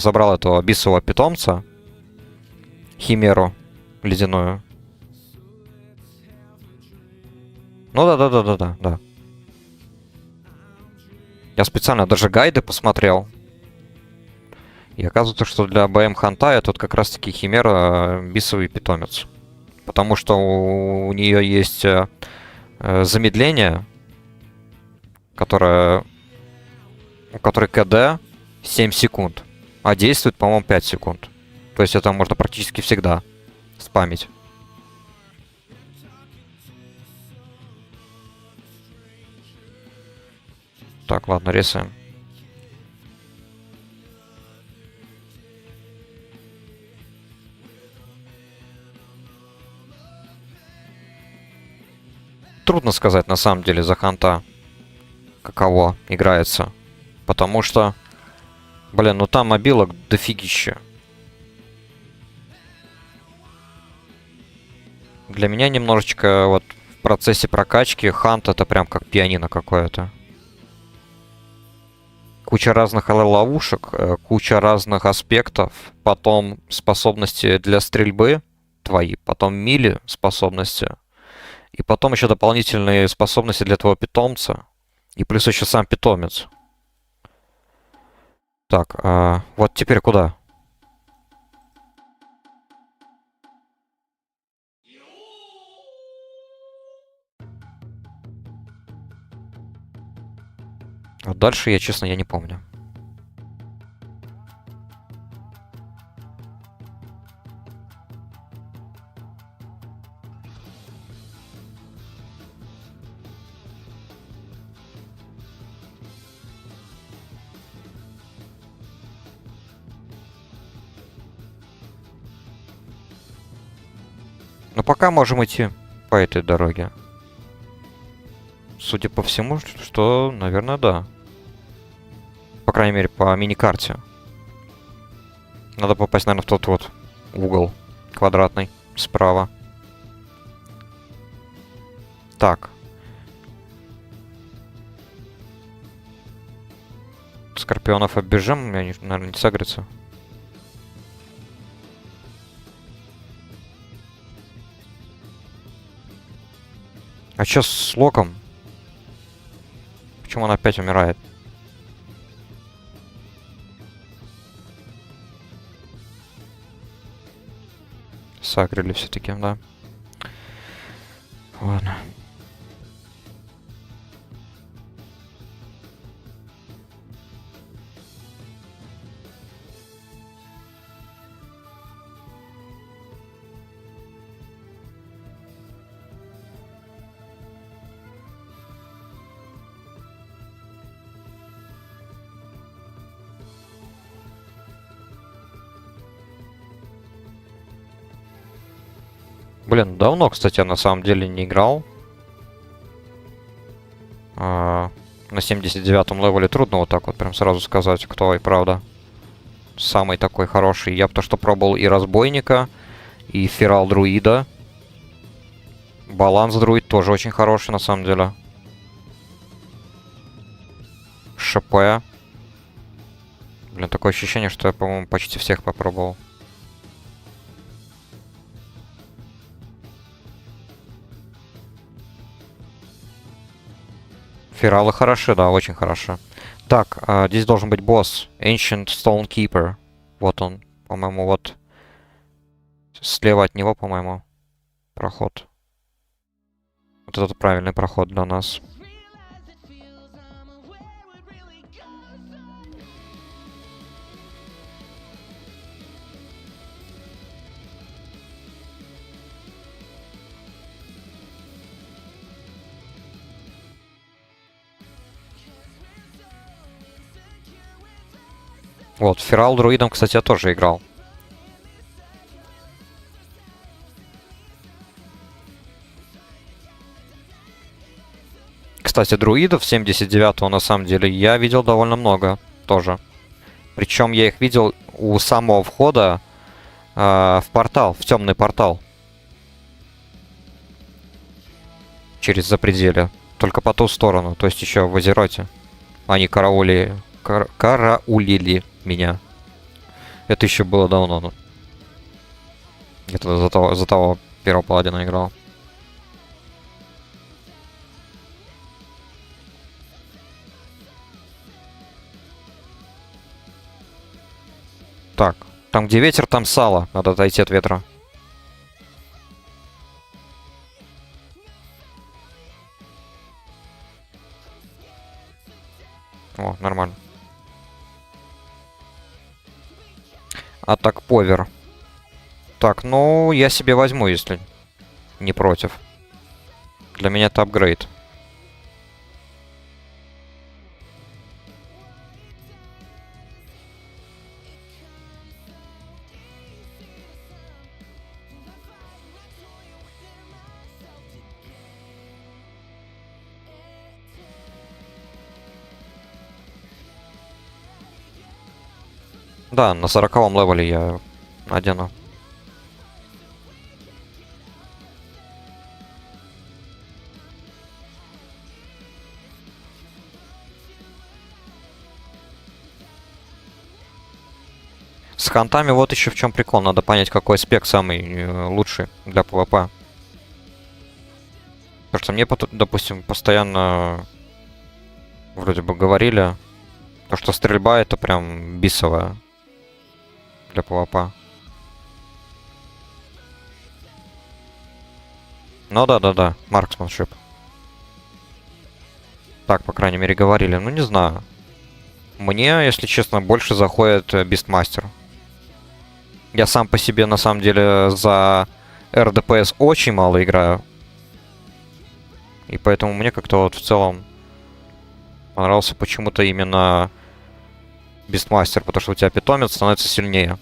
S1: забрал этого бисового питомца. Химеру ледяную. Ну да. Я специально даже гайды посмотрел. И оказывается, что для БМ Ханта это вот как раз-таки химера бисовый питомец. Потому что у нее есть замедление, у которой КД 7 секунд, а действует, по-моему, 5 секунд. То есть это можно практически всегда спамить. Так, ладно, рисуем. Трудно сказать, на самом деле, за Ханта, каково играется. Потому что, блин, ну там мобилок дофигища. Для меня немножечко вот в процессе прокачки Хант это прям как пианино какое-то. Куча разных ловушек, куча разных аспектов, потом способности для стрельбы твои, потом мили способности, и потом еще дополнительные способности для твоего питомца, и плюс еще сам питомец. Так, вот теперь куда? А дальше я, честно, я не помню. Но пока можем идти по этой дороге. Судя по всему, что, наверное, да. По крайней мере, по мини-карте. Надо попасть, наверное, в тот вот угол квадратный справа. Так. Скорпионов оббежим, они, наверное, не сагрятся. А чё с Локом? Почему он опять умирает? Сагрили все-таки, да. Ладно. Блин, давно, кстати, я на самом деле не играл. На 79-м левеле трудно вот так вот прям сразу сказать, кто и правда самый такой хороший. Я то что пробовал и Разбойника, и Ферал Друида. Баланс Друид тоже очень хороший на самом деле. ШП. Блин, такое ощущение, что я, по-моему, почти всех попробовал. Фералы хороши, да, очень хороши. Так, здесь должен быть босс. Ancient Stonekeeper. Вот он, по-моему, вот. Слева от него, по-моему, проход. Вот это правильный проход для нас. Вот, Ферал друидом, кстати, я тоже играл. Кстати, друидов 79-го на самом деле я видел довольно много тоже. Причем я их видел у самого входа в портал, в темный портал. Через запределье. Только по ту сторону, то есть еще в Азероте. Они караулили меня. Это еще было давно. Ну. Это за того первого паладина играл. Так, там где ветер, там сало. Надо отойти от ветра. О, нормально. А так, повер. Так, ну, я себе возьму, если не против. Для меня это апгрейд. Да, на 40-м левеле я одену. С хантами вот еще в чем прикол. Надо понять, какой спек самый лучший для ПВП. Потому что мне, допустим, постоянно вроде бы говорили, то, что стрельба это прям бисовая для ПВП. Ну да, марксманшип. Так, по крайней мере, говорили. Ну, не знаю. Мне, если честно, больше заходит Бистмастер. Я сам по себе, на самом деле, за РДПС очень мало играю. И поэтому мне как-то вот в целом понравился почему-то именно Бистмастер, потому что у тебя питомец становится сильнее.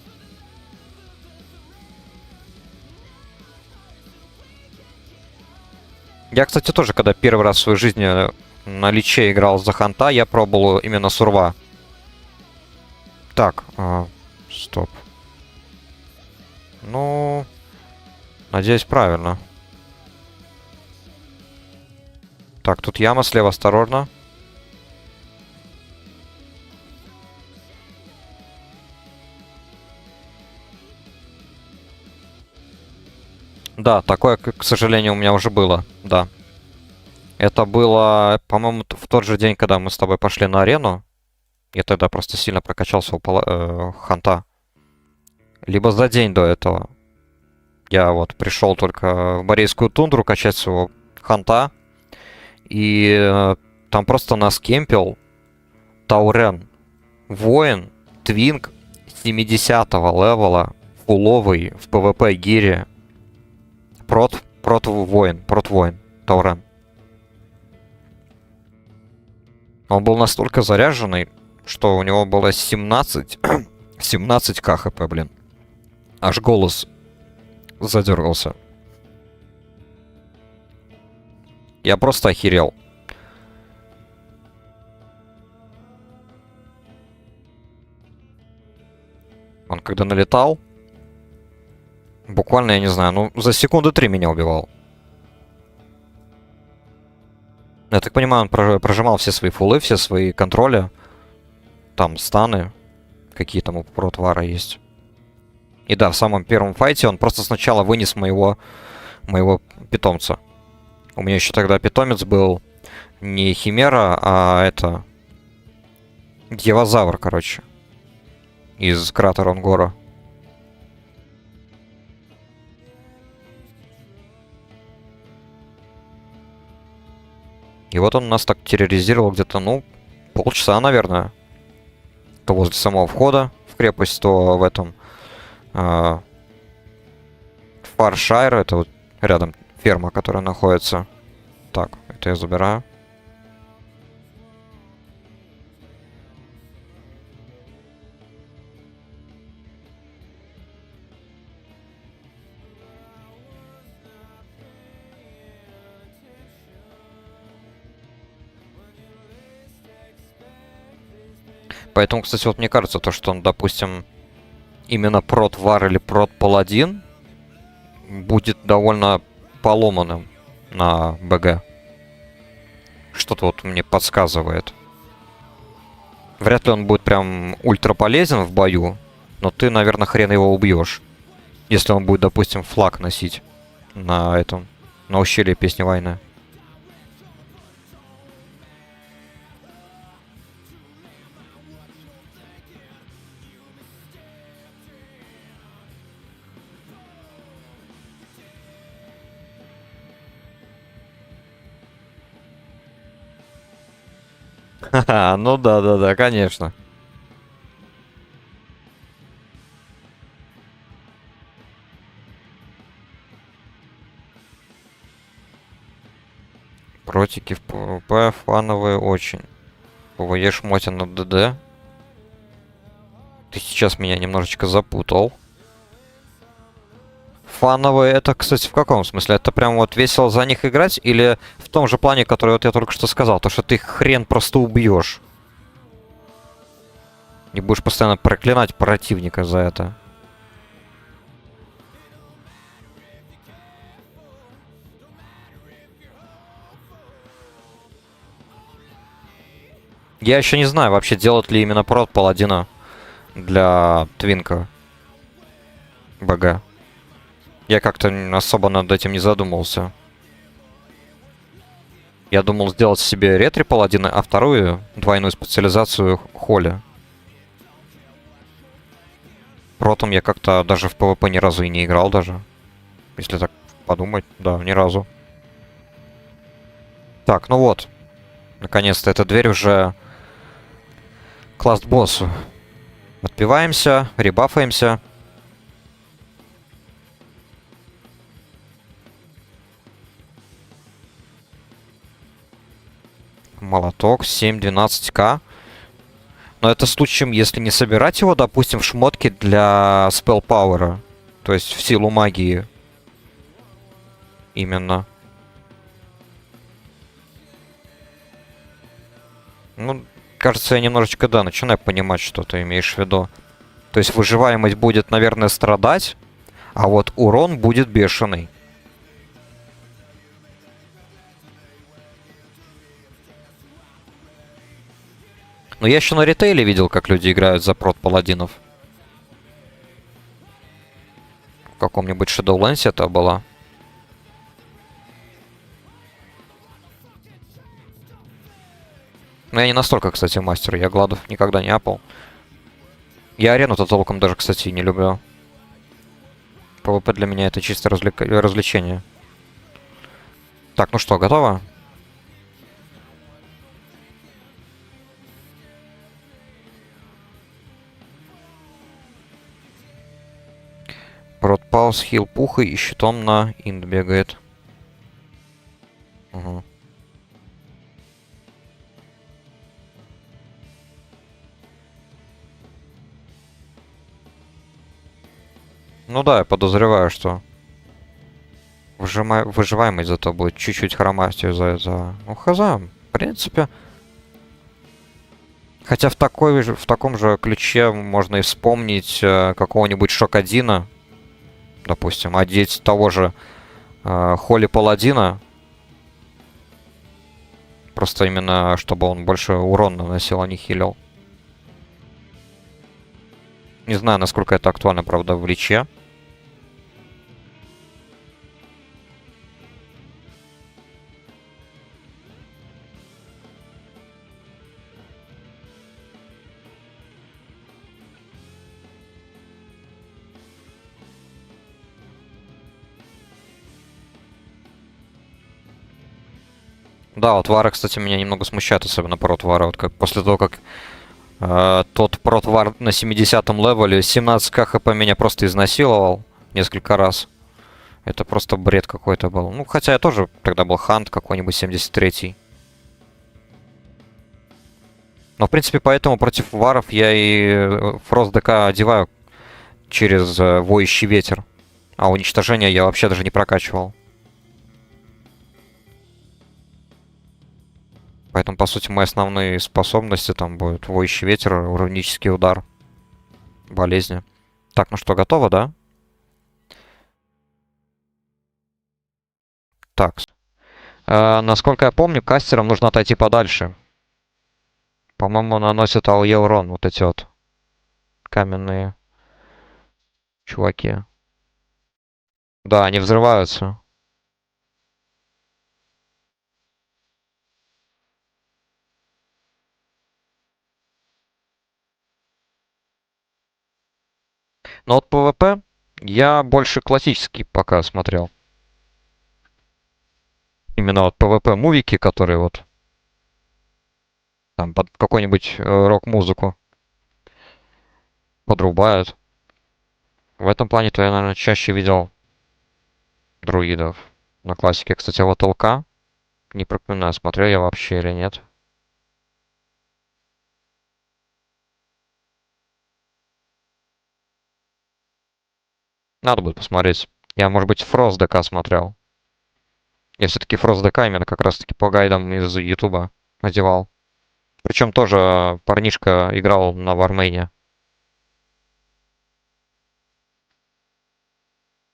S1: Я, кстати, тоже, когда первый раз в своей жизни на Личе играл за ханта, я пробовал именно сурва. Так, стоп. Ну, надеюсь, правильно. Так, тут яма слева, осторожно. Да, такое, к сожалению, у меня уже было, да. Это было, по-моему, в тот же день, когда мы с тобой пошли на арену. Я тогда просто сильно прокачался у ханта. Либо за день до этого. Я вот пришел только в Борейскую тундру качать своего ханта. И там просто нас кемпил Таурен. Воин, твинг 70-го левела, фуловый в ПВП гире. Прот-воин, Таурен. Он был настолько заряженный, что у него было 17к хп, блин. Аж голос задергался. Я просто охерел. Он когда налетал, буквально, я не знаю, ну, за секунды 3 меня убивал. Я так понимаю, он прожимал все свои фулы, все свои контроли. Там станы, какие там у протвара есть. И да, в самом первом файте он просто сначала вынес моего питомца. У меня еще тогда питомец был не Химера, а это... Дьявозавр, короче. Из кратера Онгора. И вот он нас так терроризировал где-то, ну, полчаса, наверное. То возле самого входа в крепость, то в этом... Фаршайр, это вот рядом ферма, которая находится. Так, это я забираю. Поэтому, кстати, вот мне кажется, то, что он, допустим, именно прот вар или прот паладин будет довольно поломанным на БГ. Что-то вот мне подсказывает. Вряд ли он будет прям ультра полезен в бою, но ты, наверное, хрен его убьешь. Если он будет, допустим, флаг носить на этом, на ущелье Песни Войны. Ха-ха, ну да, конечно. Протики в ПВП фановые очень. ПВЕ шмотин на ДД. Ты сейчас меня немножечко запутал. Фановые это, кстати, в каком смысле? Это прям вот весело за них играть? Или в том же плане, который вот я только что сказал? То, что ты хрен просто убьешь. И будешь постоянно проклинать противника за это. Я еще не знаю, вообще делать ли именно прот паладина для Твинка БГ. Я как-то особо над этим не задумывался. Я думал сделать себе ретри паладина, а вторую двойную специализацию Холли. Протом я как-то даже в ПВП ни разу и не играл даже. Если так подумать, да, ни разу. Так, ну вот. Наконец-то эта дверь уже к ласт-боссу. Отпиваемся, ребафаемся. Молоток, 7-12к. Но это случаем, если не собирать его, допустим, в шмотки для спеллпауэра. То есть в силу магии. Именно. Ну, кажется, я немножечко, да, начинаю понимать, что ты имеешь в виду. То есть выживаемость будет, наверное, страдать, а вот урон будет бешеный. Но я еще на ритейле видел, как люди играют за прот паладинов. В каком-нибудь Shadowlands это было. Но я не настолько, кстати, мастер. Я гладов никогда не апал. Я арену-то толком даже, кстати, не люблю. ПВП для меня это чисто развлечение. Так, ну что, готово? Прот пауз, хил пухой и щитом на инд бегает. Угу. Ну да, я подозреваю, что выживаемость зато будет чуть-чуть хромать из-за этого. Ну, хз, в принципе. Хотя в таком же ключе можно и вспомнить какого-нибудь Шокодина. Допустим, одеть того же Холли Паладина. Просто именно, чтобы он больше урон наносил, а не хилил. Не знаю, насколько это актуально, правда, в Личе. Да, вот Вара, кстати, меня немного смущает, особенно прот Вара. Вот как после того, как тот прот Вар на 70-м левеле 17к хп меня просто изнасиловал несколько раз. Это просто бред какой-то был. Ну, хотя я тоже тогда был хант какой-нибудь 73-й. Но, в принципе, поэтому против варов я и Фрост ДК одеваю через воющий ветер. А уничтожение я вообще даже не прокачивал. Поэтому, по сути, мои основные способности там будут воющий ветер, рунический удар, болезни. Так, ну что, готово, да? Так. Насколько я помню, кастерам нужно отойти подальше. По-моему, наносят АОЕ урон, вот эти вот каменные чуваки. Да, они взрываются. Но вот ПВП я больше классический пока смотрел. Именно вот ПВП-мувики, которые вот там под какую-нибудь рок-музыку подрубают. В этом плане-то я, наверное, чаще видел друидов. На классике, кстати, вот ЛК. Не припоминаю, смотрел я вообще или нет. Надо будет посмотреть. Я, может быть, Фрост ДК смотрел. Я все-таки Фрост ДК именно как раз-таки по гайдам из Ютуба одевал. Причем тоже парнишка играл на Вармейне.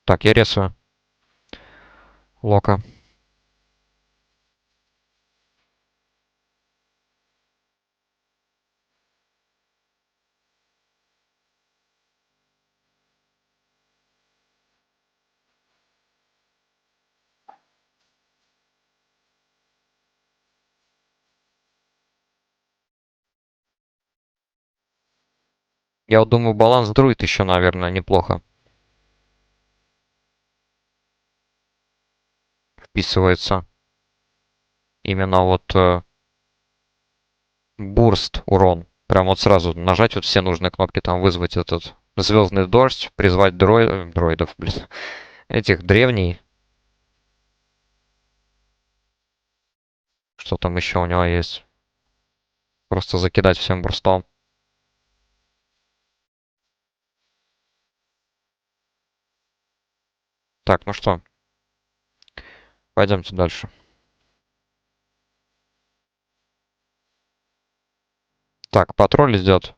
S1: Так, я рисую. Лока. Я вот думаю, баланс друид еще, наверное, неплохо вписывается. Именно вот бурст урон. Прям вот сразу нажать вот все нужные кнопки, там вызвать этот звездный дождь, призвать дроидов, блин, этих древний. Что там еще у него есть? Просто закидать всем бурстом. Так, ну что, пойдемте дальше. Так, патруль идет.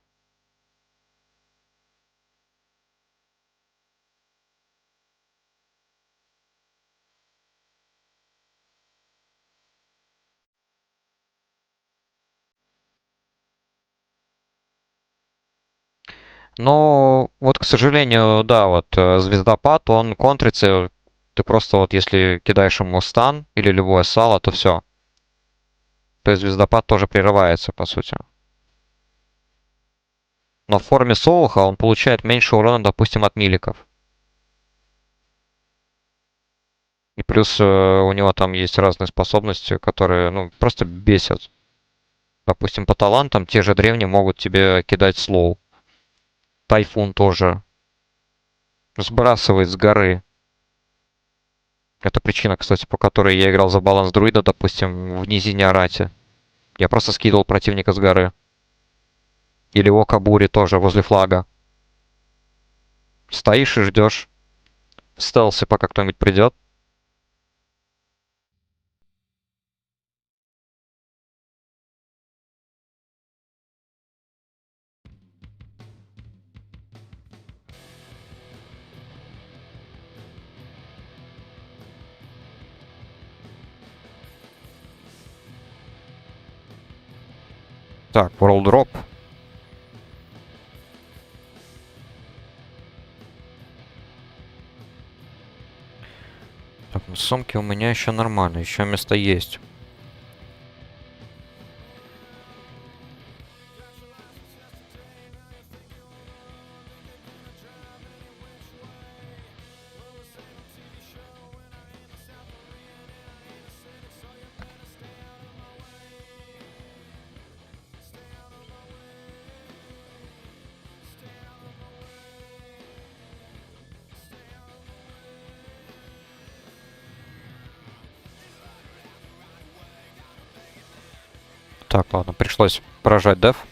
S1: Но вот, к сожалению, да, вот звездопад, он контрится. Ты просто вот если кидаешь ему стан или любое сало, то все. То есть звездопад тоже прерывается, по сути. Но в форме Солоха он получает меньше урона, допустим, от миликов. И плюс у него там есть разные способности, которые, ну, просто бесят. Допустим, по талантам те же древние могут тебе кидать слоу. Тайфун тоже сбрасывает с горы. Это причина, кстати, по которой я играл за баланс друида, допустим, в низине Арати. Я просто скидывал противника с горы. Или Ока Бури тоже возле флага. Стоишь и ждешь. В стелсе, пока кто-нибудь придет. Так, World Drop. Так, ну сумки у меня еще нормально, еще место есть. Так, ладно, пришлось поражать деф.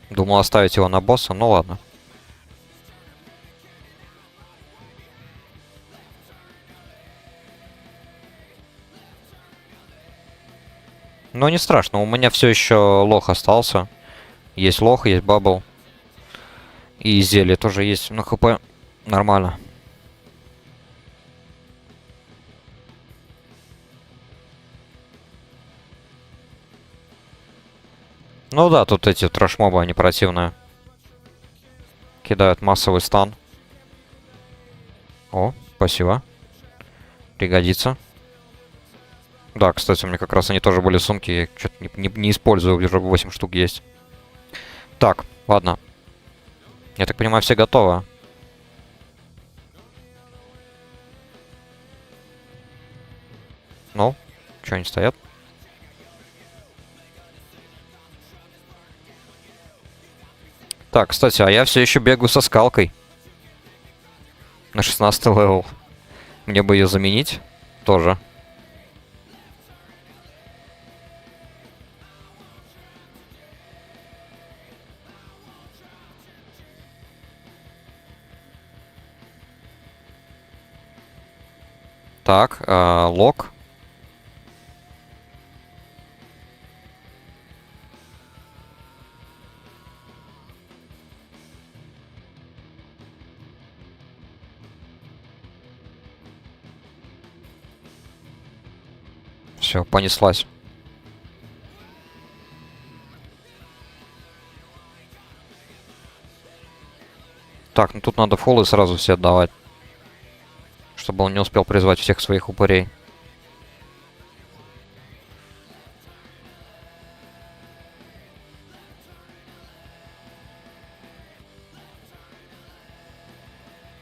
S1: Думал оставить его на босса, ну ладно. Но не страшно, у меня все еще лох остался. Есть лох, есть бабл. И зелье тоже есть на хп. Нормально. Ну да, тут эти трэш-мобы, они противные. Кидают массовый стан. О, спасибо. Пригодится. Да, кстати, у меня как раз они тоже были сумки. Я что-то не использую, уже 8 штук есть. Так, ладно. Я так понимаю, все готовы. Ну, что они стоят? Так, кстати, а я все еще бегаю со скалкой. На 16 левел. Мне бы ее заменить тоже. Так, лок. Все, понеслась. Так, ну тут надо фоллы сразу все отдавать. Чтобы он не успел призвать всех своих упырей.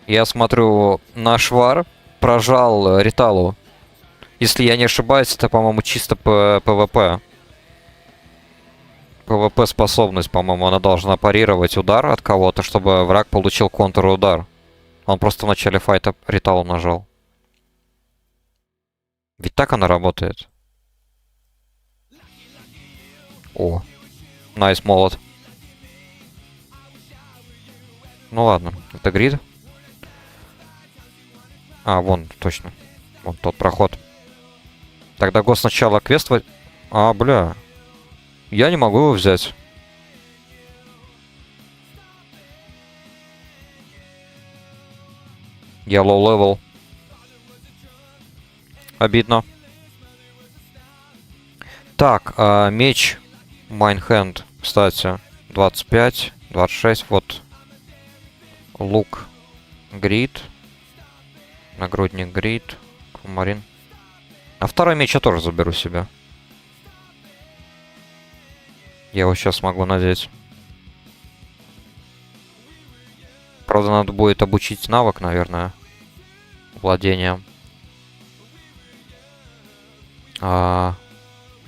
S1: Я смотрю, наш вар прожал Риталу. Если я не ошибаюсь, это, по-моему, чисто ПВП. ПВП-способность, по-моему, она должна парировать удар от кого-то, чтобы враг получил контр-удар. Он просто в начале файта Риталу нажал. Ведь так она работает. О, найс молот. Ну ладно, это грид. А, вон, точно. Вон тот проход. Тогда го сначала квест... А, бля. Я не могу его взять. Я лоу-левел. Обидно. Так, меч Майнхенд, кстати, 25, 26, вот. Лук грид. Нагрудник грид. Кумарин. А второй меч я тоже заберу себе. Я его сейчас могу надеть. Правда, надо будет обучить навык, наверное. Владением.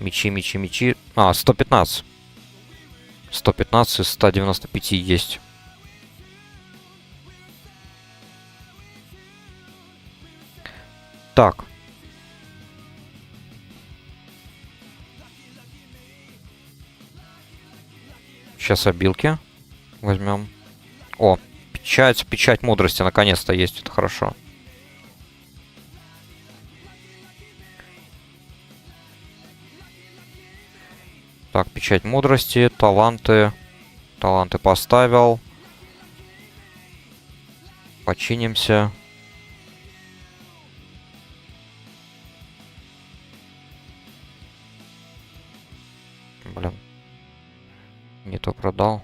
S1: Мечи, мечи, мечи. 115. 115 из 195 есть. Так. Сейчас обилки возьмем. О, печать мудрости наконец-то есть. Это хорошо. Так, печать мудрости, таланты. Таланты поставил. Починимся. Блин. Не то продал.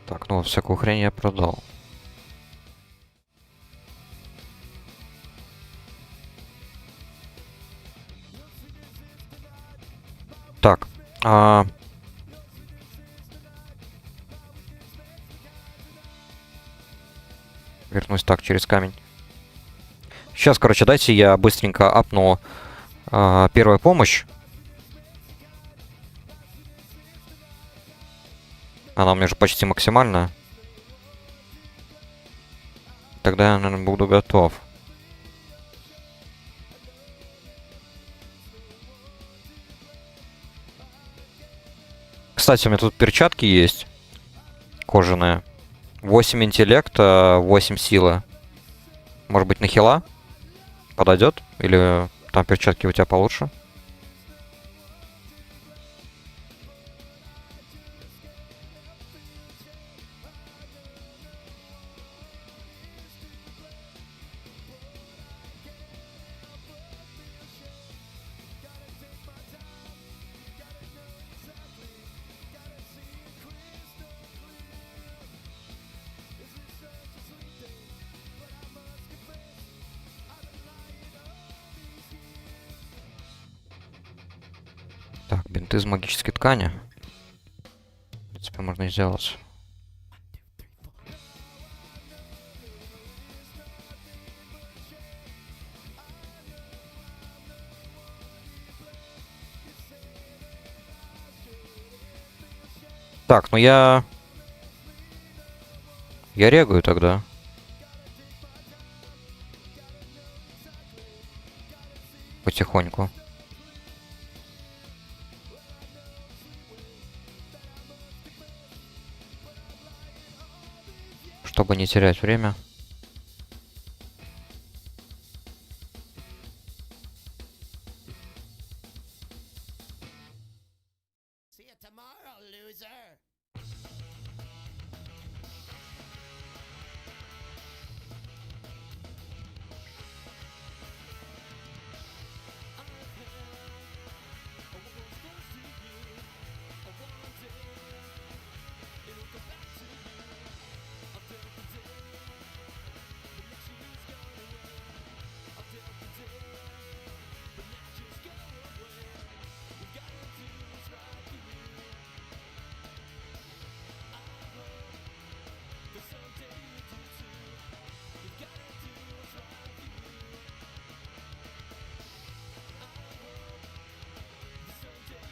S1: Так, ну всякую хрень я продал. Так. Вернусь так через камень. Сейчас, короче, дайте я быстренько апну первую помощь. Она у меня же почти максимальная. Тогда я, наверное, буду готов. Кстати, у меня тут перчатки есть. Кожаные. 8 интеллекта, 8 силы. Может быть, на хила подойдет? Или там перчатки у тебя получше? Так, бинты из магической ткани. В принципе, можно и сделать. Так, ну я регаю тогда. Потихоньку. Чтобы не терять время.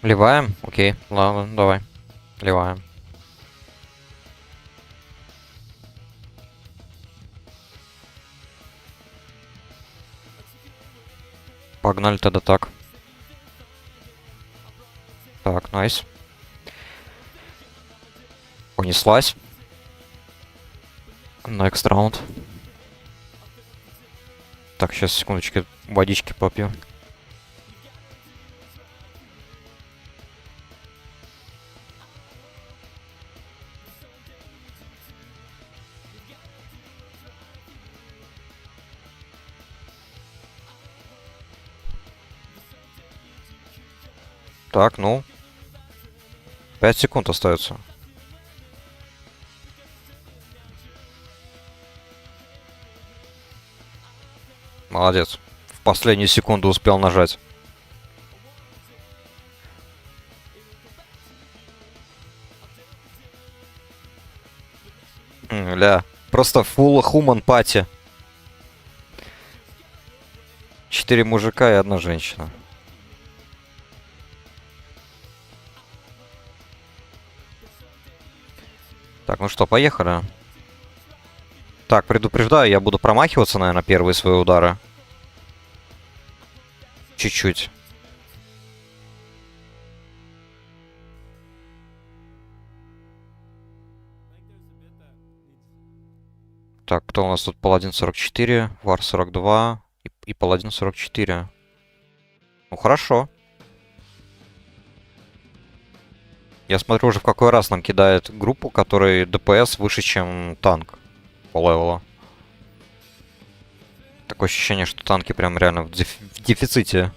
S1: Ливаем? Окей, ладно, давай. Ливаем. Погнали тогда так. Так, найс. Понеслась. Next раунд. Так, сейчас, секундочку, водички попью. Так, ну. 5 секунд остается. Молодец. В последнюю секунду успел нажать. Ля. Просто full human пати. 4 мужика и 1 женщина. Так, ну что, поехали. Так, предупреждаю, я буду промахиваться, наверное, первые свои удары. Чуть-чуть. Так, кто у нас тут? Паладин 44, Вар 42 и Паладин 44. Ну, хорошо. Я смотрю уже в какой раз нам кидает группу, которой ДПС выше, чем танк по левелу. Такое ощущение, что танки прям реально в дефиците.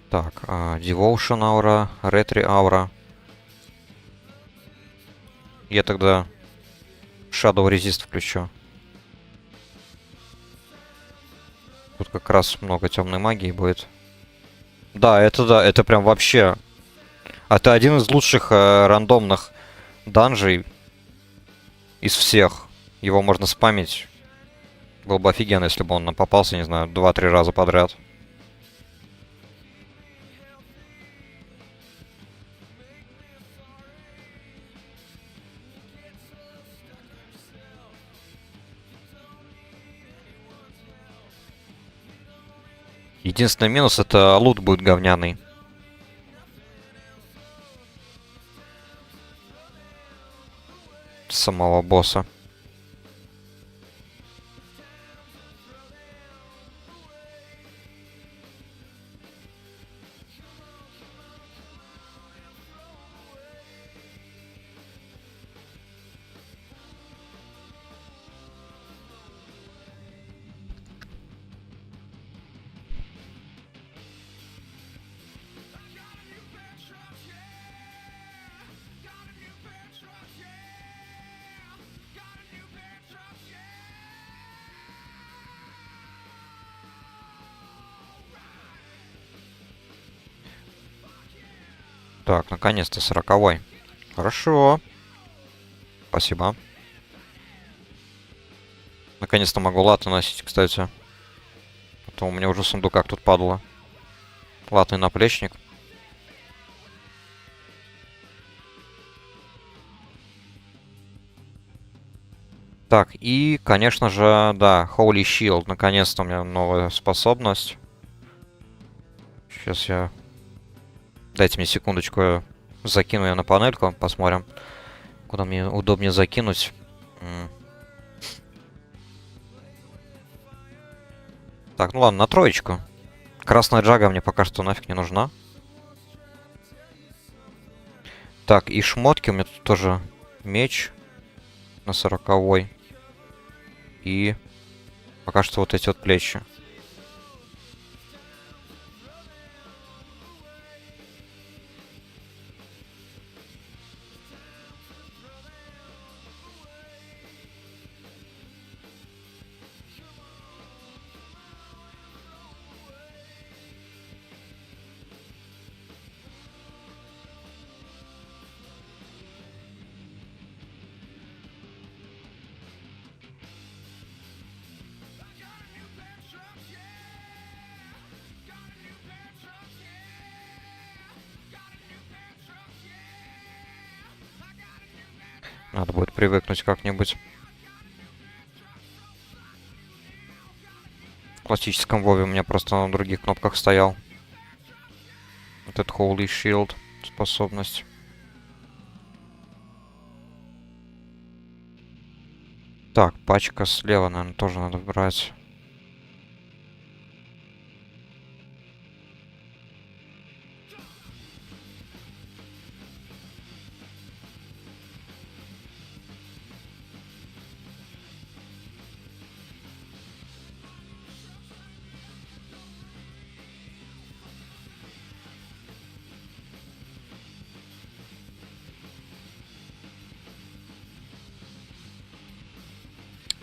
S1: Так, Devotion аура, Retri аура. Я тогда Shadow Resist включу. Тут как раз много темной магии будет. Да, это прям вообще... Это один из лучших рандомных данжей из всех. Его можно спамить. Было бы офигенно, если бы он нам попался, не знаю, 2-3 раза подряд. Единственный минус — это лут будет говняный. Самого босса. Так, наконец-то 40-й. Хорошо. Спасибо. Наконец-то могу латы носить, кстати. А то у меня уже в сундуках тут падало. Латный наплечник. Так, и, конечно же, да, Holy Shield. Наконец-то у меня новая способность. Сейчас я... Дайте мне секундочку, я закину ее на панельку, посмотрим, куда мне удобнее закинуть. Так, ну ладно, на троечку. Красная джага мне пока что нафиг не нужна. Так, и шмотки. У меня тут тоже меч на 40-й. И пока что вот эти вот плечи. Надо будет привыкнуть как-нибудь. В классическом Вове у меня просто на других кнопках стоял. Вот этот Holy Shield способность. Так, пачка слева, наверное, тоже надо брать.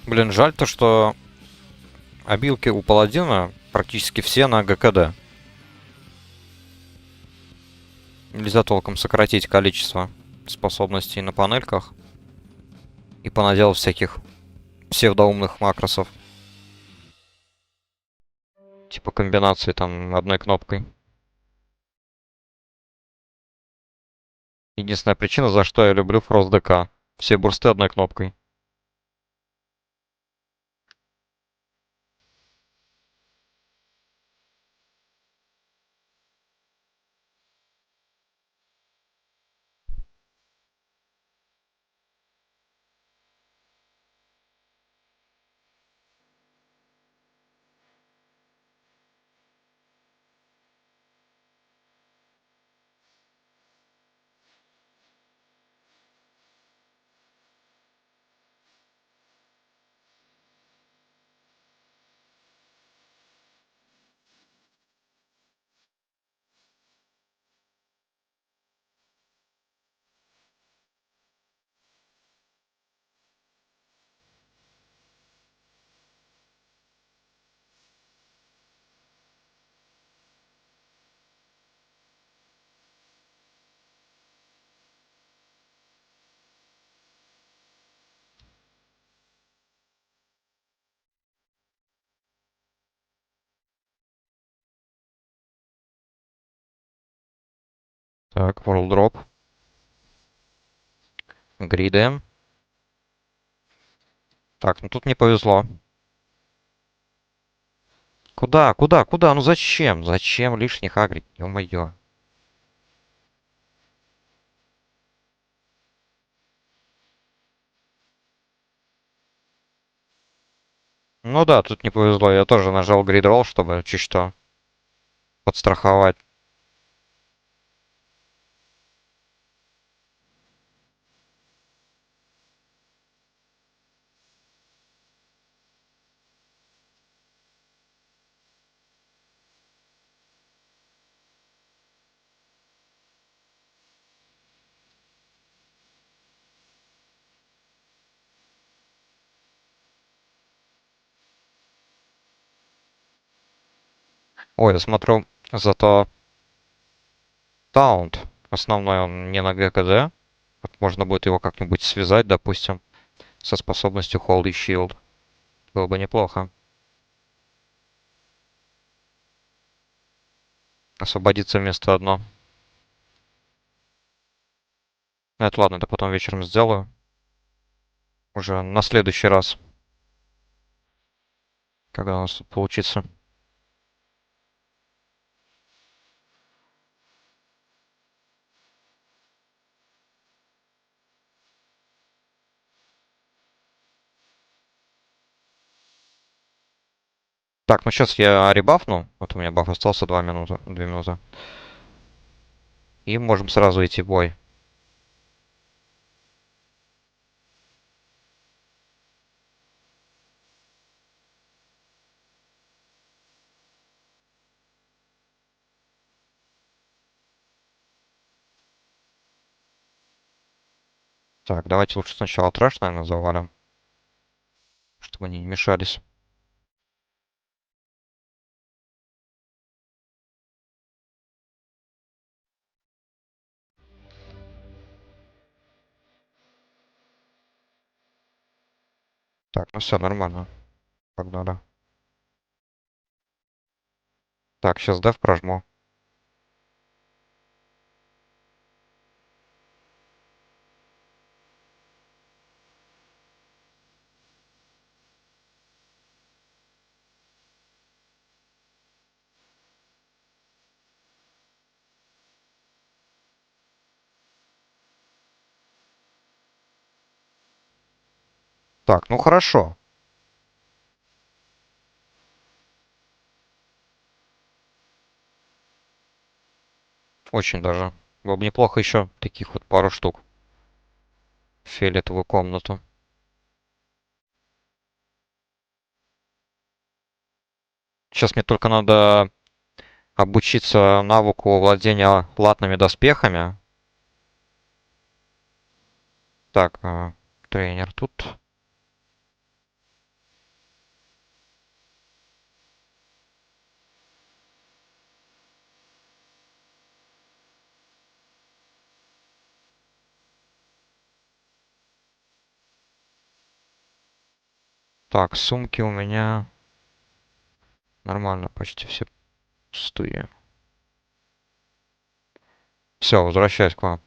S1: Блин, жаль то, что обилки у паладина практически все на ГКД. Нельзя толком сократить количество способностей на панельках. И понаделал всяких псевдоумных макросов. Типа комбинации там одной кнопкой. Единственная причина, за что я люблю Frost DK. Все бурсты одной кнопкой. Так, World Drop. Гриды. Так, ну тут не повезло. Куда? Куда? Куда? Ну зачем? Зачем лишних агрить? Ё-моё. Ну да, тут не повезло. Я тоже нажал гридролл, чтобы чуть что подстраховать. Ой, я смотрю, зато таунт. Основной он не на ГКД. Вот можно будет его как-нибудь связать, допустим, со способностью Holy Shield. Было бы неплохо. Освободиться место одно. Ну, это ладно, это потом вечером сделаю. Уже на следующий раз, когда у нас тут получится. Так, ну сейчас я ребафну. Вот у меня баф остался 2 минуты, 2 минуты. И можем сразу идти в бой. Так, давайте лучше сначала трэш, наверное, завалим. Чтобы они не мешались. Так, ну все, нормально. Погнали. Так, сейчас деф прожму. Так, ну хорошо. Очень даже. Было бы неплохо еще таких вот пару штук. В фиолетовую комнату. Сейчас мне только надо обучиться навыку владения латными доспехами. Так, тренер тут. Так, сумки у меня нормально, почти все пустые. Все, возвращаюсь к вам.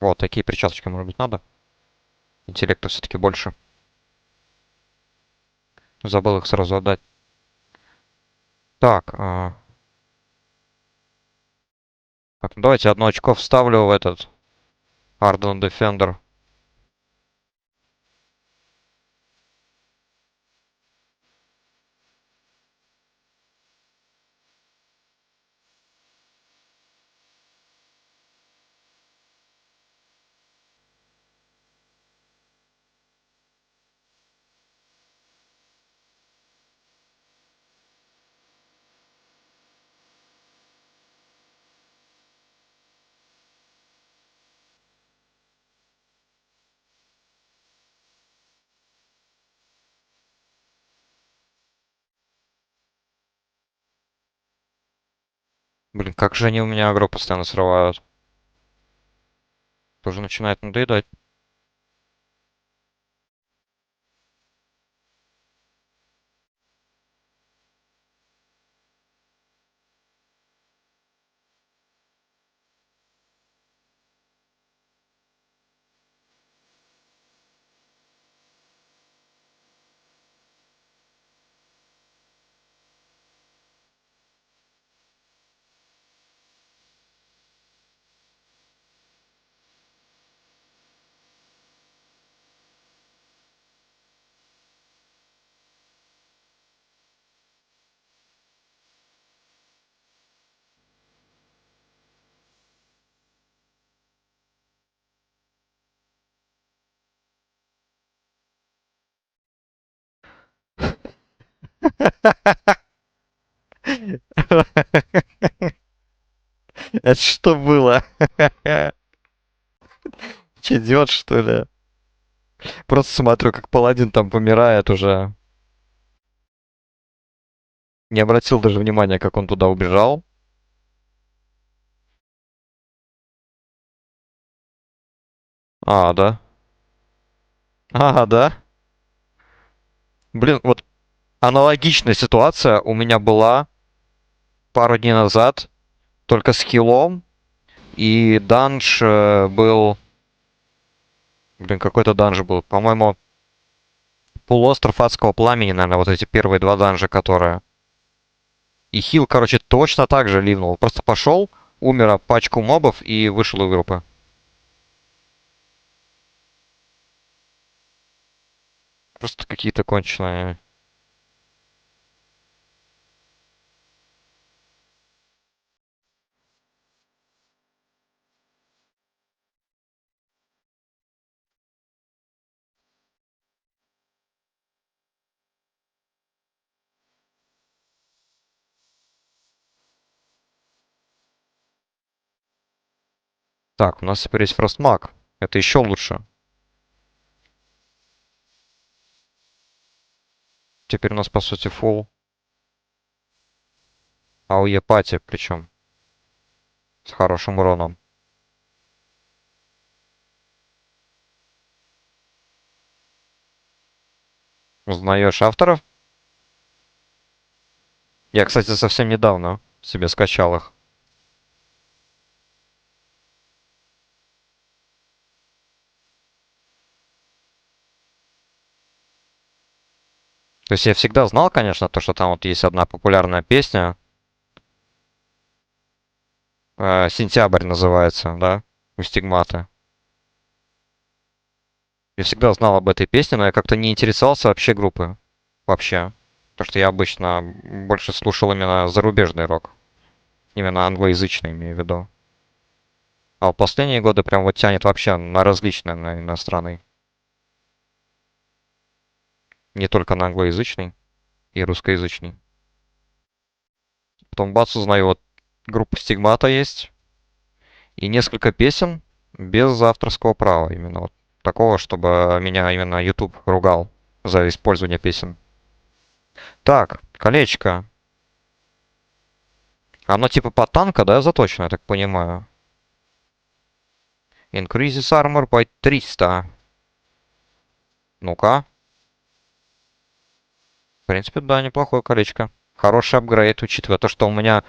S1: Вот, такие перчаточки, может быть, надо. Интеллекта все-таки больше. Забыл их сразу отдать. Так, так, ну давайте одно очко вставлю в этот Ardent Defender. Блин, как же они у меня агро постоянно срывают. Тоже начинает надоедать. Это что было? Че, идиот, что ли? Просто смотрю, как паладин там помирает уже. Не обратил даже внимания, как он туда убежал. А, да. А, да. Блин, вот аналогичная ситуация у меня была пару дней назад, только с хилом. И данж был... Блин, какой-то данж был. По-моему, полуостров адского пламени, наверное, вот эти первые два данжа, которые... И хил, короче, точно так же ливнул. Просто пошел, умер об пачку мобов и вышел из группы. Просто какие-то конченые. Так, у нас теперь есть Фростмаг. Это еще лучше. Теперь у нас, по сути, фул АОЕ пати, причем с хорошим уроном. Узнаешь авторов? Я, кстати, совсем недавно себе скачал их. То есть я всегда знал, конечно, то, что там вот есть одна популярная песня. «Сентябрь» называется, да? У Стигмата. Я всегда знал об этой песне, но я как-то не интересовался вообще группы. Вообще. Потому что я обычно больше слушал именно зарубежный рок. Именно англоязычный, имею в виду. А в последние годы прям вот тянет вообще на различные, на иностранный. Не только на англоязычный и русскоязычный. Потом бац, узнаю, вот группа Стигмата есть. И несколько песен без авторского права. Именно вот такого, чтобы меня именно YouTube ругал за использование песен. Так, колечко. Оно типа под танка, да, заточено, я так понимаю? Increases armor by 300. Ну-ка. В принципе, да, неплохое колечко. Хороший апгрейд, учитывая то, что у меня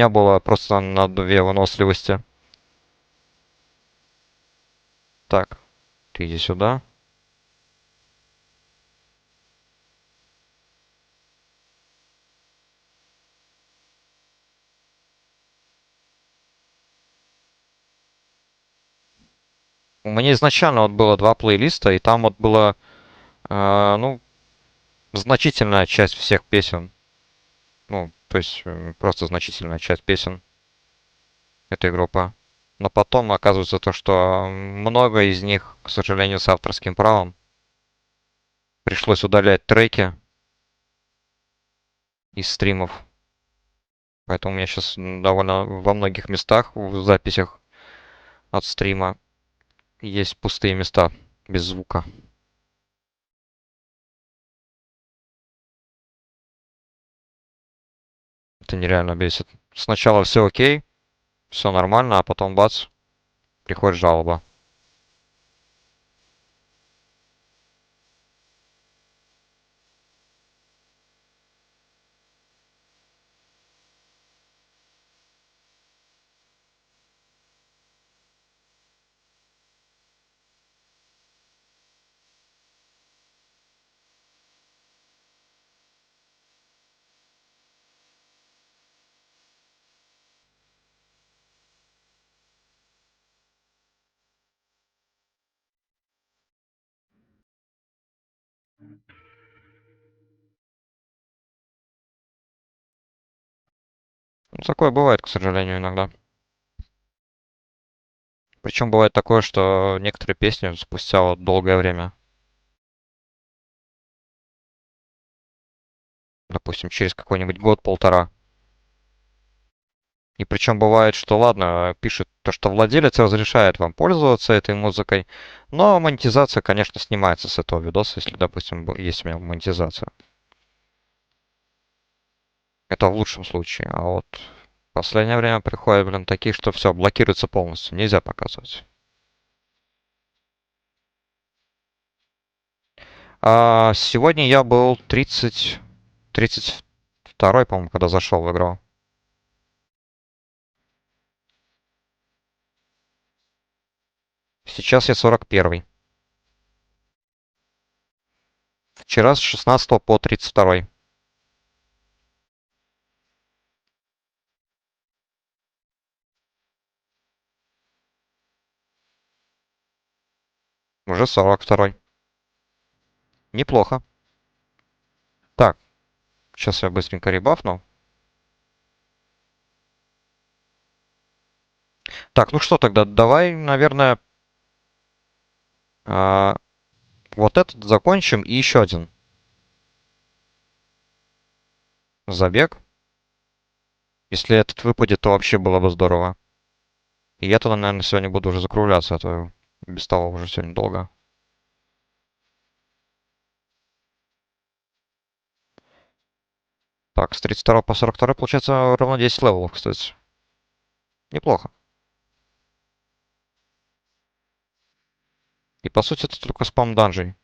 S1: было просто на две выносливости. Так, ты иди сюда. У меня изначально вот было два плейлиста, и там вот было, ну, значительная часть всех песен. Ну, то есть просто значительная часть песен этой группы. Но потом оказывается то, что много из них, к сожалению, с авторским правом. Пришлось удалять треки из стримов. Поэтому у меня сейчас довольно во многих местах в записях от стрима есть пустые места без звука. Это нереально бесит. Сначала все окей, все нормально, а потом бац, приходит жалоба. Ну, такое бывает, к сожалению, иногда. Причем бывает такое, что некоторые песни спустя вот долгое время, допустим, через какой-нибудь год-полтора. И причем бывает, что ладно, пишет то, что владелец разрешает вам пользоваться этой музыкой, но монетизация, конечно, снимается с этого видоса, если, допустим, есть у меня монетизация. Это в лучшем случае. А вот в последнее время приходят, блин, такие, что все, блокируется полностью, нельзя показывать. Сегодня я был 32-й, по-моему, когда зашел в игру. Сейчас я 41-й. Вчера с 16 по 32. Уже 42. Неплохо. Так, сейчас я быстренько ребафну. Так, ну что тогда, давай, наверное, а, вот этот закончим и еще один забег. Если этот выпадет, то вообще было бы здорово. И я тогда, наверное, сегодня буду уже закругляться, а то без того уже сегодня долго. Так, с 32 по 42 получается ровно 10 левелов, кстати. Неплохо. И по сути это только спам данжей.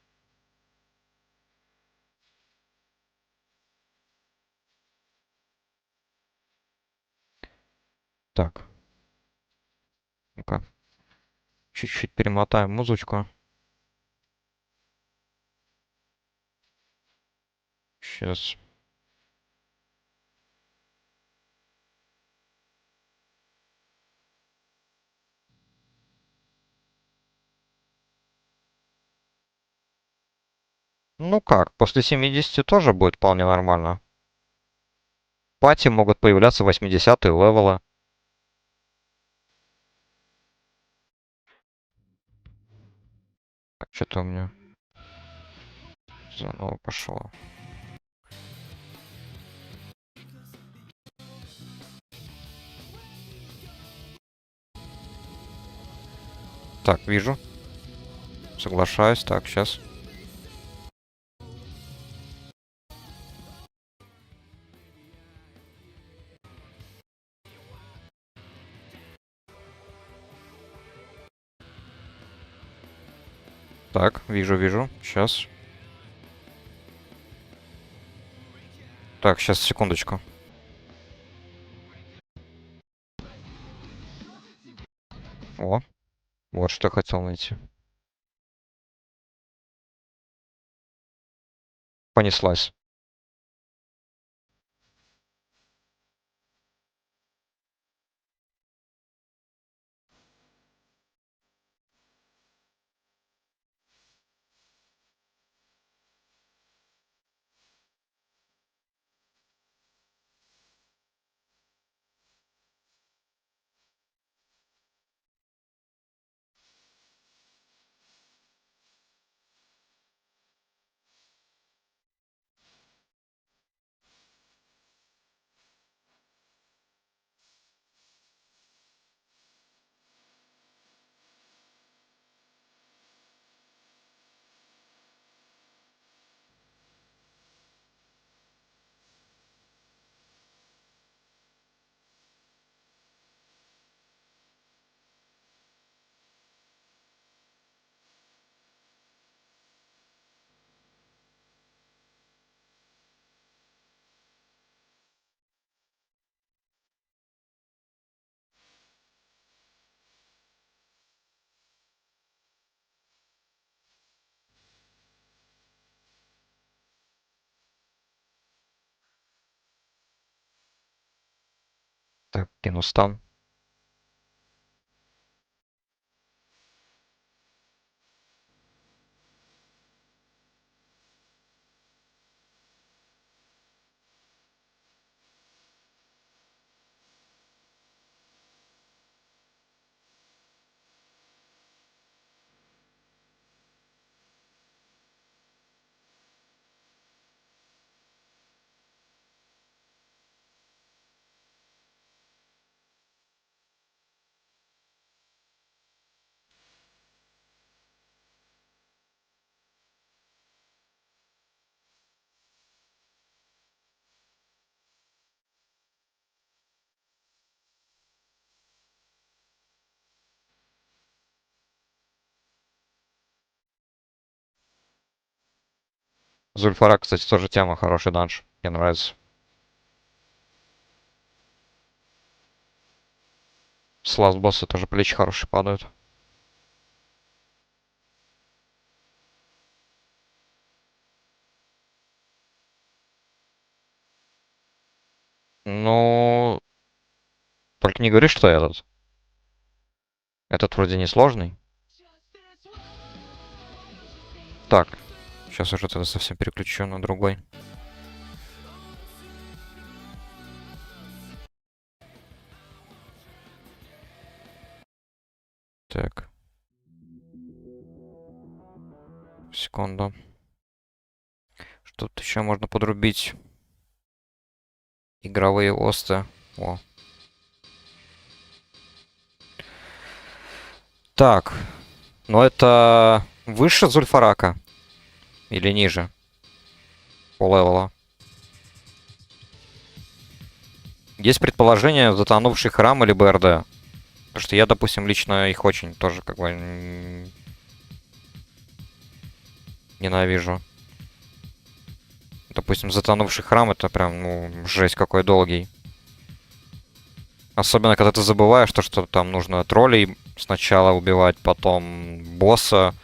S1: Так, ну-ка, чуть-чуть перемотаем музычку. Сейчас. Ну как, после 70 тоже будет вполне нормально. Пати могут появляться 80-е левела. Так, что-то у меня заново пошло. Так, вижу. Соглашаюсь. Так, сейчас. Так, вижу, вижу. Сейчас. Так, сейчас, секундочку. О, вот что хотел найти. Понеслась. Так, кину стан. Зульфара, кстати, тоже тема, хороший данж. Мне нравится. С ласт босса тоже плечи хорошие падают. Ну, только не говори, что этот. Этот вроде не сложный. Так, сейчас уже тогда совсем переключу на другой. Так. Секунду. Что тут еще можно подрубить? Игровые осты. О. Так. Но это выше Зульфарака? Или ниже? По левела. Есть предположение, затонувший храм или БРД. Потому что я, допустим, лично их очень тоже как бы ненавижу. Допустим, затонувший храм это прям, ну, жесть какой долгий. Особенно, когда ты забываешь то, что там нужно троллей сначала убивать, потом босса,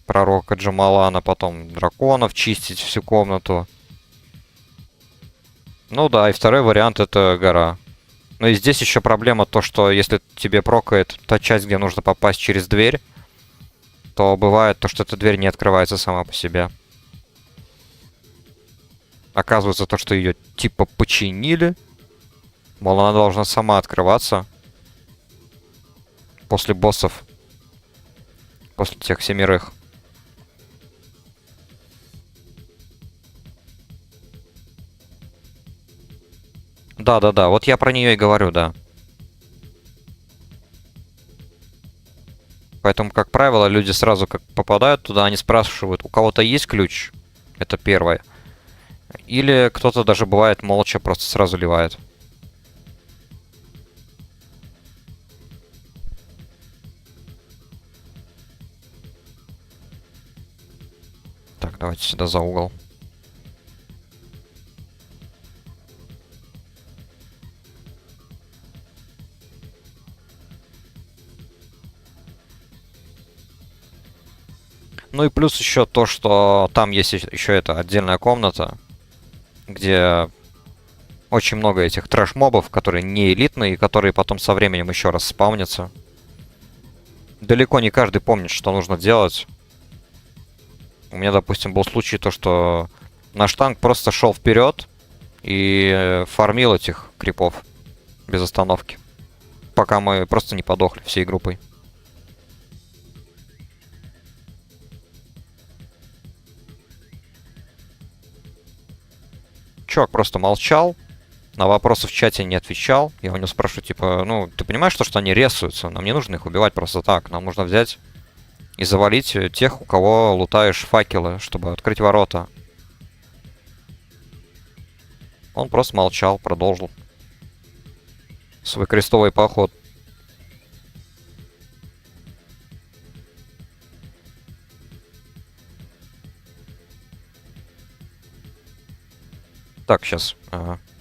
S1: пророка Джамалана, потом драконов чистить всю комнату. Ну да, и второй вариант это гора. Но и здесь еще проблема то, что если тебе прокает та часть, где нужно попасть через дверь, то бывает то, что эта дверь не открывается сама по себе. Оказывается то, что ее типа починили. Мол, она должна сама открываться. После боссов. После тех 7. Да-да-да, вот я про нее и говорю, да. Поэтому, как правило, люди сразу как попадают туда, они спрашивают, у кого-то есть ключ? Это первое. Или кто-то даже бывает молча просто сразу ливает. Так, давайте сюда за угол. Ну и плюс еще то, что там есть еще эта отдельная комната, где очень много этих трэш-мобов, которые не элитные, и которые потом со временем еще раз спавнятся. Далеко не каждый помнит, что нужно делать. У меня, допустим, был случай то, что наш танк просто шел вперед и фармил этих крипов без остановки. Пока мы просто не подохли всей группой. Чувак просто молчал, на вопросы в чате не отвечал. Я у него спрашиваю, типа, ну, ты понимаешь, что они ресаются? Нам не нужно их убивать просто так. Нам нужно взять и завалить тех, у кого лутаешь факелы, чтобы открыть ворота. Он просто молчал, продолжил свой крестовый поход. Так, сейчас.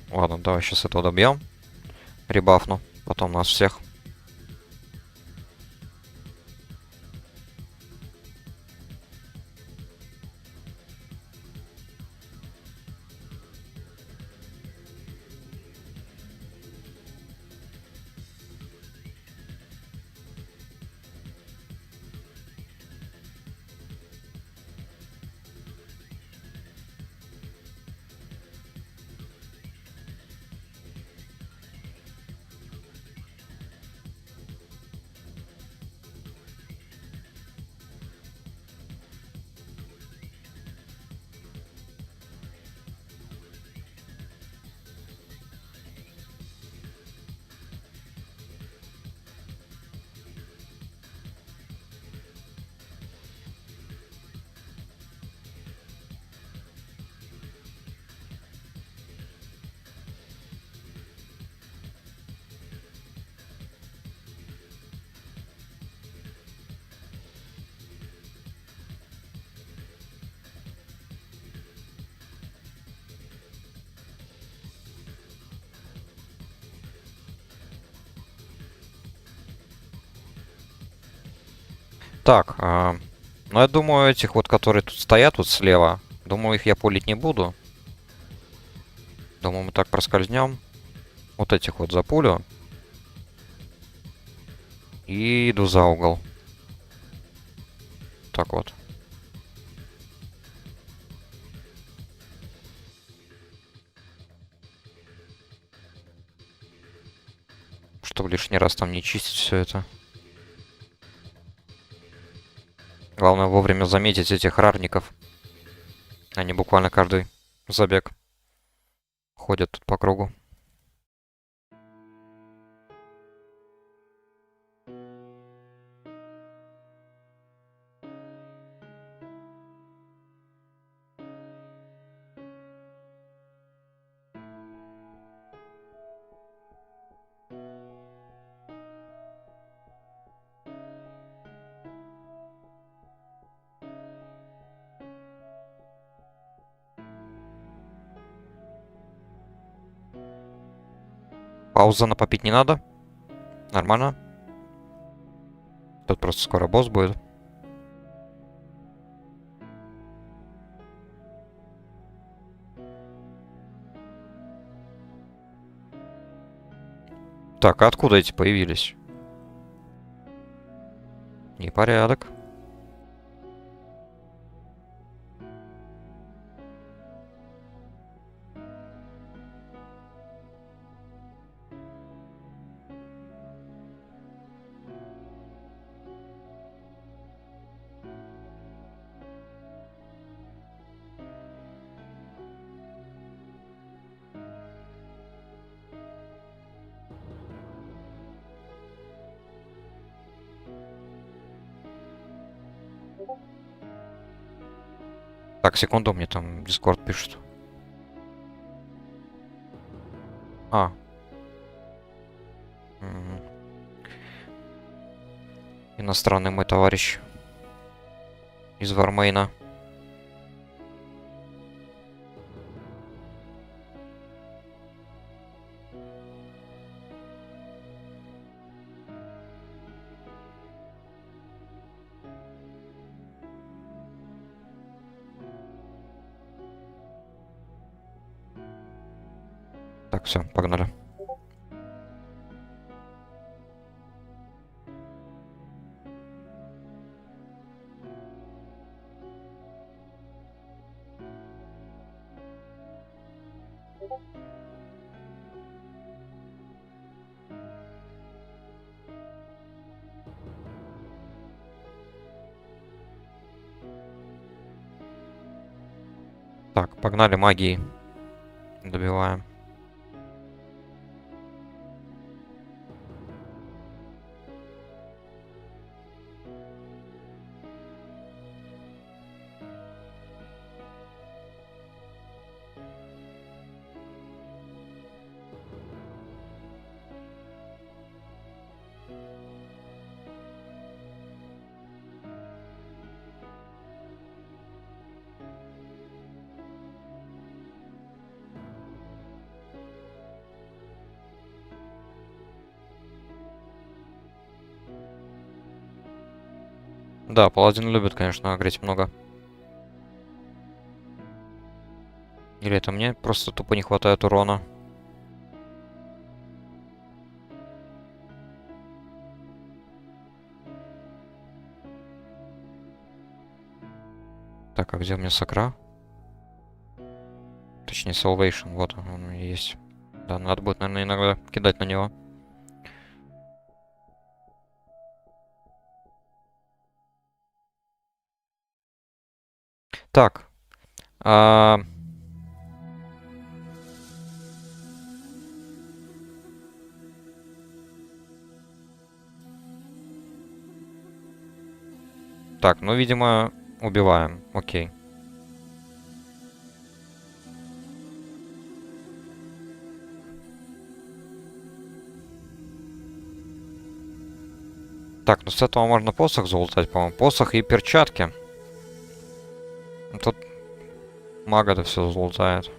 S1: Ладно, давай сейчас этого добьем. Ребафну. Потом нас всех. Так, ну я думаю, этих вот, которые тут стоят вот слева, думаю, их я пулить не буду. Думаю, мы так проскользнем. Вот этих вот запулю. И иду за угол. Так вот. Чтобы лишний раз там не чистить все это. Главное вовремя заметить этих рарников. Они буквально каждый забег ходят тут по кругу. Пауза на попить не надо. Нормально. Тут просто скоро босс будет. Так, а откуда эти появились? Непорядок. Так, секунду, мне там Discord пишет. А. Мгм. Иностранный мой товарищ. Из Вармейна. Так, все, погнали. Так, погнали магии. Добиваем. Да, паладин любит, конечно, агрить много. Или это мне просто тупо не хватает урона? Так, а где у меня сакра? Точнее, Salvation, вот он и есть. Да, надо будет, наверное, иногда кидать на него. Так. Так, ну, видимо, убиваем. Окей. Так, ну с этого можно посох залутать, по-моему. Посох и перчатки. Тут мага-то все залутает.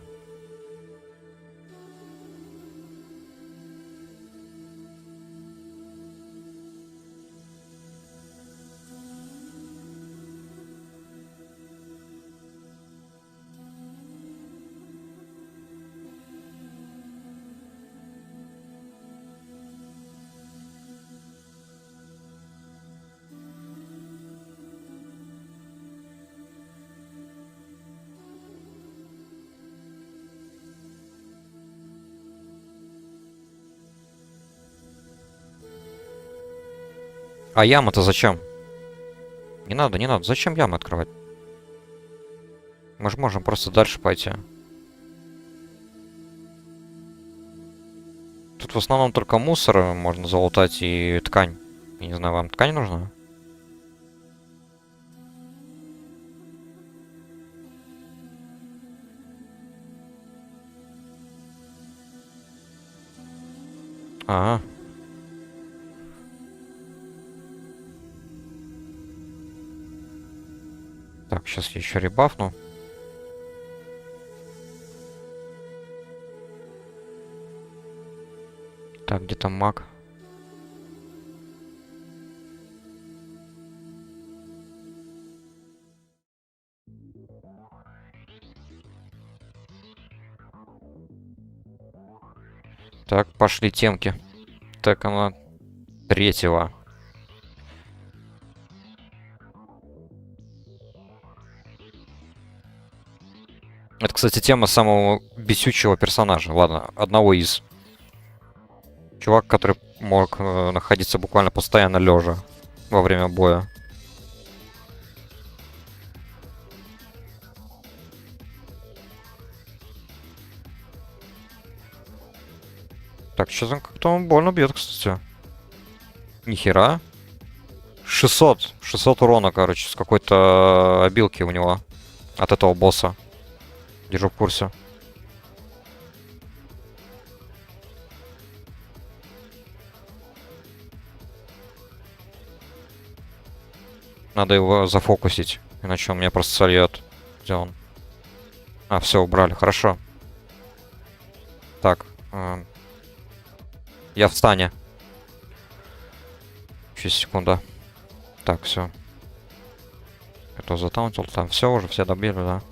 S1: А яма-то зачем? Не надо, не надо. Зачем ямы открывать? Мы же можем просто дальше пойти. Тут в основном только мусор можно залутать и ткань. Я не знаю, вам ткань нужна? Ага. Так, сейчас я еще ребафну. Так, где там маг? Так, пошли темки. Так, она третьего. Это, кстати, тема самого бесючего персонажа. Ладно, одного из. Чувак, который мог находиться буквально постоянно лежа во время боя. Так, сейчас он как-то он больно бьет, кстати. Нихера. 600 урона, короче, с какой-то обилки у него. От этого босса. Держу в курсе. Надо его зафокусить. Иначе он меня просто сольет. Где он? А, все, убрали. Хорошо. Так. Я в стане. Еще секунда. Так, все. Это затаунтил. Там все уже, все добили, да?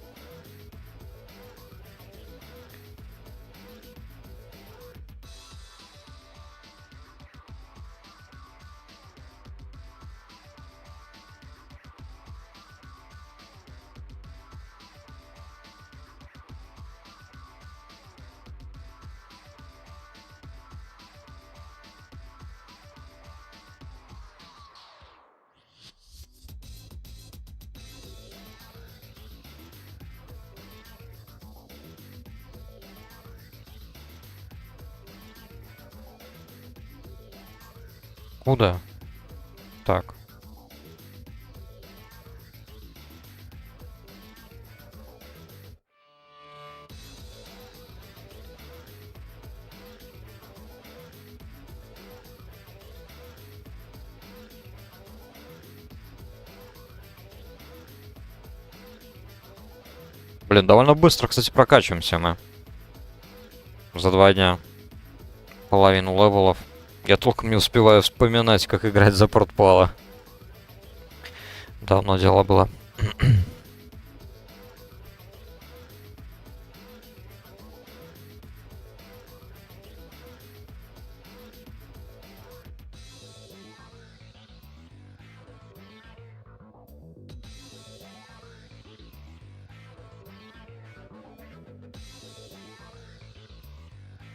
S1: Куда? Так. Блин, довольно быстро, кстати, прокачиваемся мы. За 2 дня. Половину левелов. Я толком не успеваю вспоминать, как играть за портпала. Давно дело было.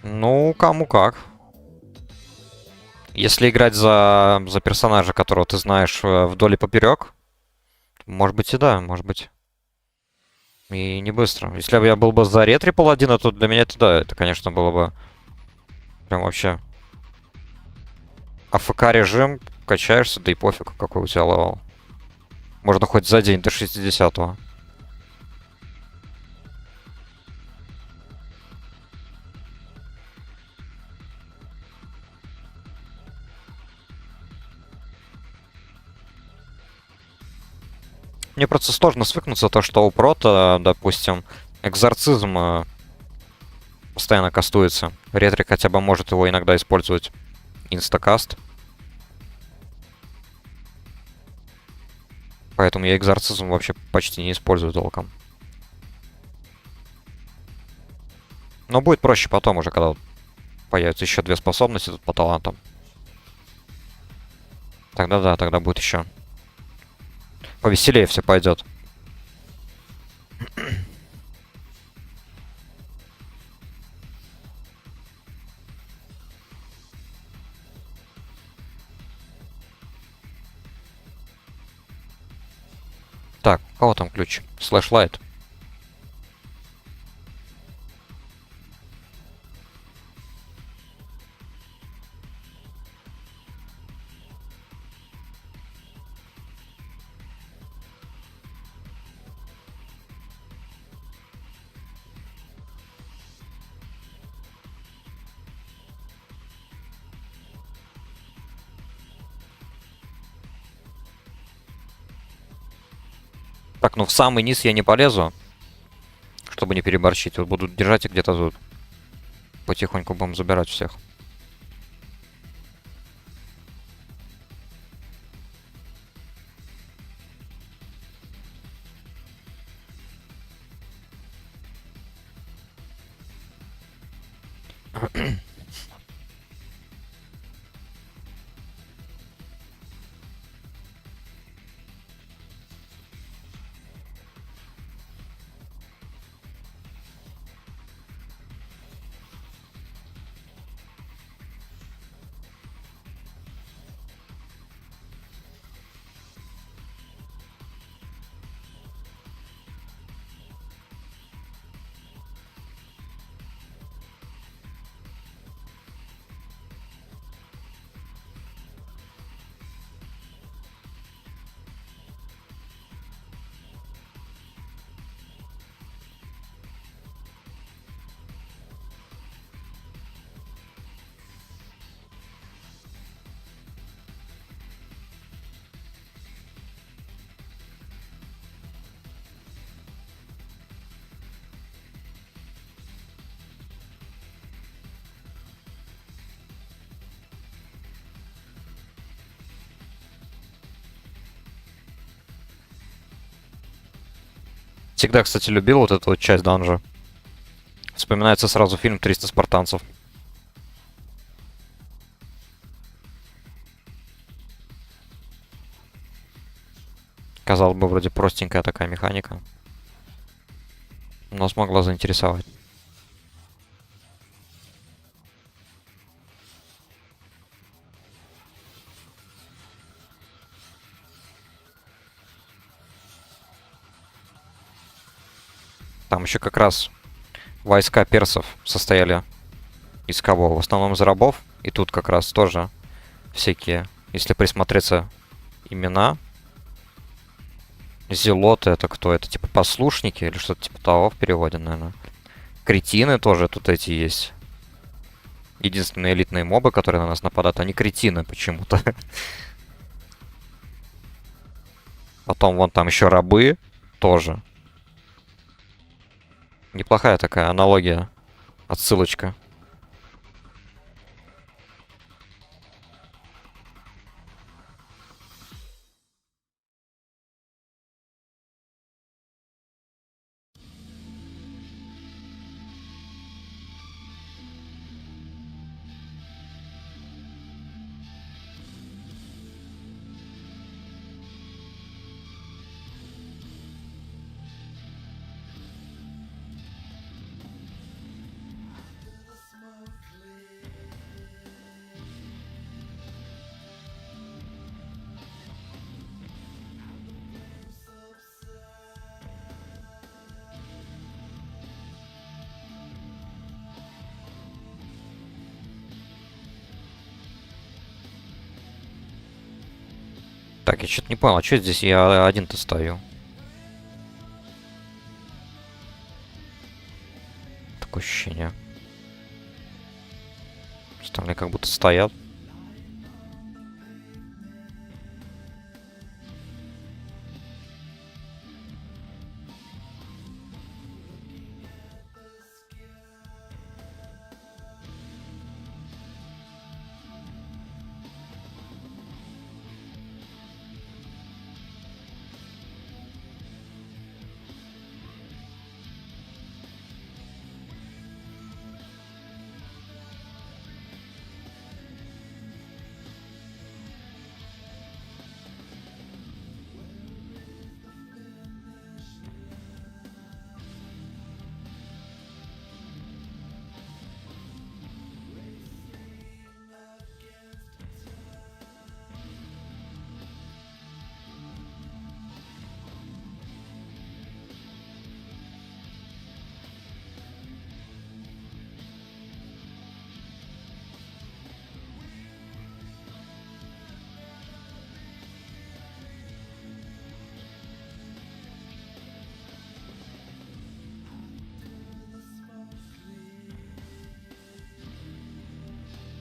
S1: Ну, кому как. Если играть за персонажа, которого ты знаешь вдоль и поперек, может быть и да, может быть. И не быстро. Если бы я был бы за ретри паладина, то для меня это да, это, конечно, было бы прям вообще АФК режим, качаешься, да и пофиг, какой у тебя левел. Можно хоть за день до 60-го. Мне просто сложно свыкнуться то, что у прота, допустим, экзорцизм постоянно кастуется. Ретрик хотя бы может его иногда использовать. Инстакаст. Поэтому я экзорцизм вообще почти не использую толком. Но будет проще потом уже, когда появятся еще 2 способности тут по талантам. Тогда да, тогда будет еще повеселее все пойдет. Так, у кого там ключ? Слэшлайт. Так, ну в самый низ я не полезу, чтобы не переборщить. Вот буду держать и где-то тут. Потихоньку будем забирать всех. Всегда, кстати, любил вот эту вот часть данжа. Вспоминается сразу фильм «300 спартанцев». Казалось бы, вроде простенькая такая механика. Но смогла заинтересовать. Там еще как раз войска персов состояли из кого? В основном из рабов. И тут как раз тоже всякие, если присмотреться, имена. Зелоты это кто? Это типа послушники или что-то типа того в переводе, наверное. Кретины тоже тут эти есть. Единственные элитные мобы, которые на нас нападают, они кретины почему-то. Потом вон там еще рабы тоже. Неплохая такая аналогия. Отсылочка. Так, я что-то не понял, а что здесь я один-то стою? Такое ощущение. Остальные как будто стоят.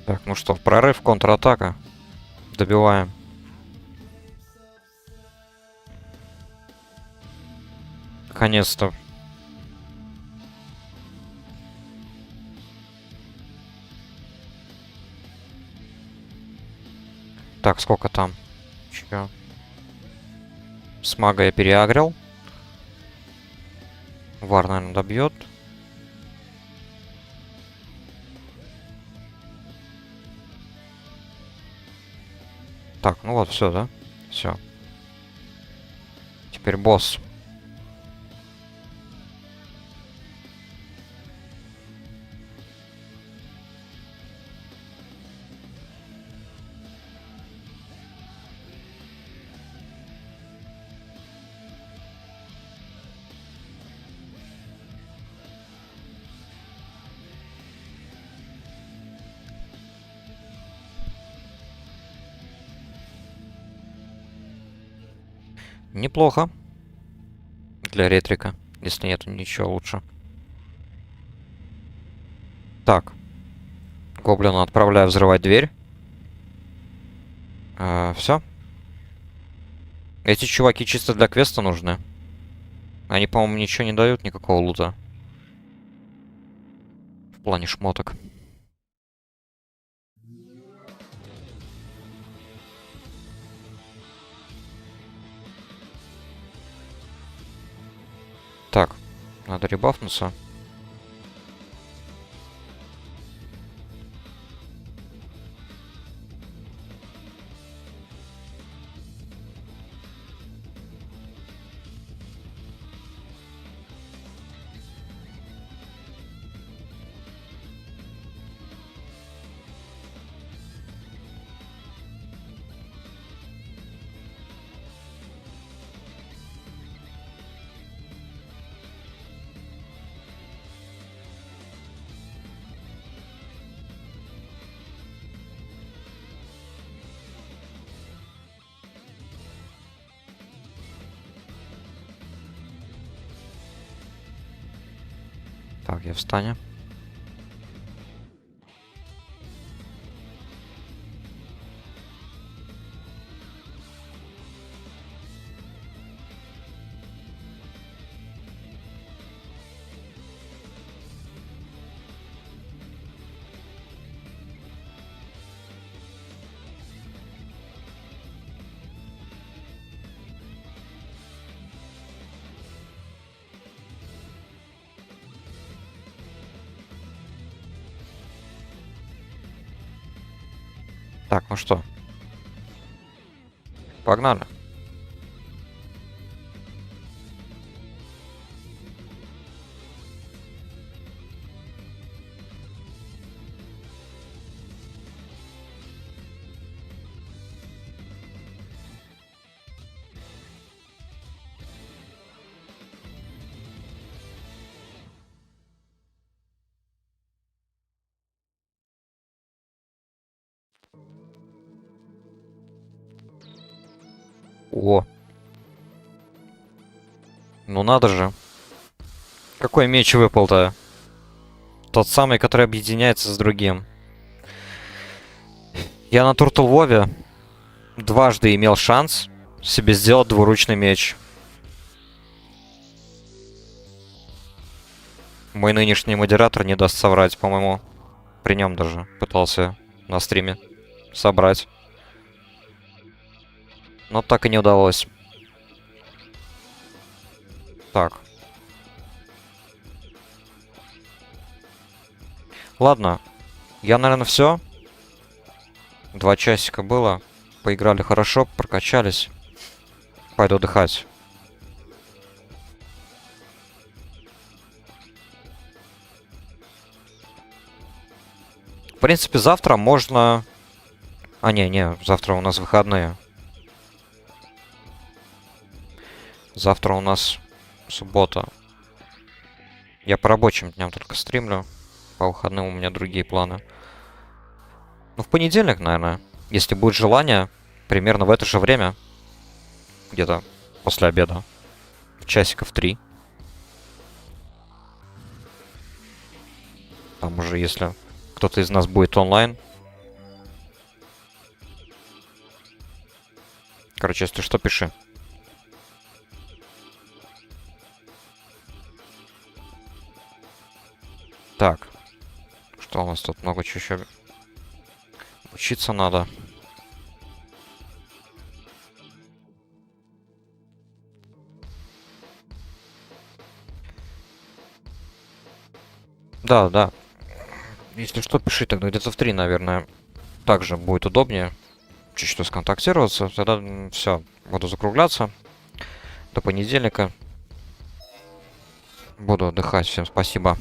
S1: Так, ну что, прорыв, контратака. Добиваем. Наконец-то. Так, сколько там? Чё? С мага я переагрил. Вар, наверное, добьет. Так, ну вот, все, да? Все. Теперь босс. Неплохо. Для ретрика. Если нет, ничего лучше. Так. Гоблина отправляю взрывать дверь. Все. Эти чуваки чисто для квеста нужны. Они, по-моему, ничего не дают, никакого лута. В плане шмоток. Так, надо ребафнуться. Так, я в стане. Так, ну что? Погнали. О. Ну надо же. Какой меч выпал-то? Тот самый, который объединяется с другим. Я на Туртл Вове дважды имел шанс себе сделать двуручный меч. Мой нынешний модератор не даст соврать, по-моему. При нем даже пытался на стриме собрать. Но так и не удалось. Так. Ладно. Я, наверное, все. 2 часика было. Поиграли хорошо, прокачались. Пойду отдыхать. В принципе, завтра можно... А, не, завтра у нас выходные. Завтра у нас суббота. Я по рабочим дням только стримлю. По выходным у меня другие планы. Ну, в понедельник, наверное. Если будет желание, примерно в это же время. Где-то после обеда. Часиков 3. Там уже, если кто-то из нас будет онлайн, Короче, если что, пиши. Так. Что у нас тут? Много чего еще. Учиться надо. Да, да. Если что, пиши тогда где-то в 3, наверное. Также будет удобнее. Чуть-чуть сконтактироваться. Тогда все. Буду закругляться. До понедельника. Буду отдыхать. Всем спасибо.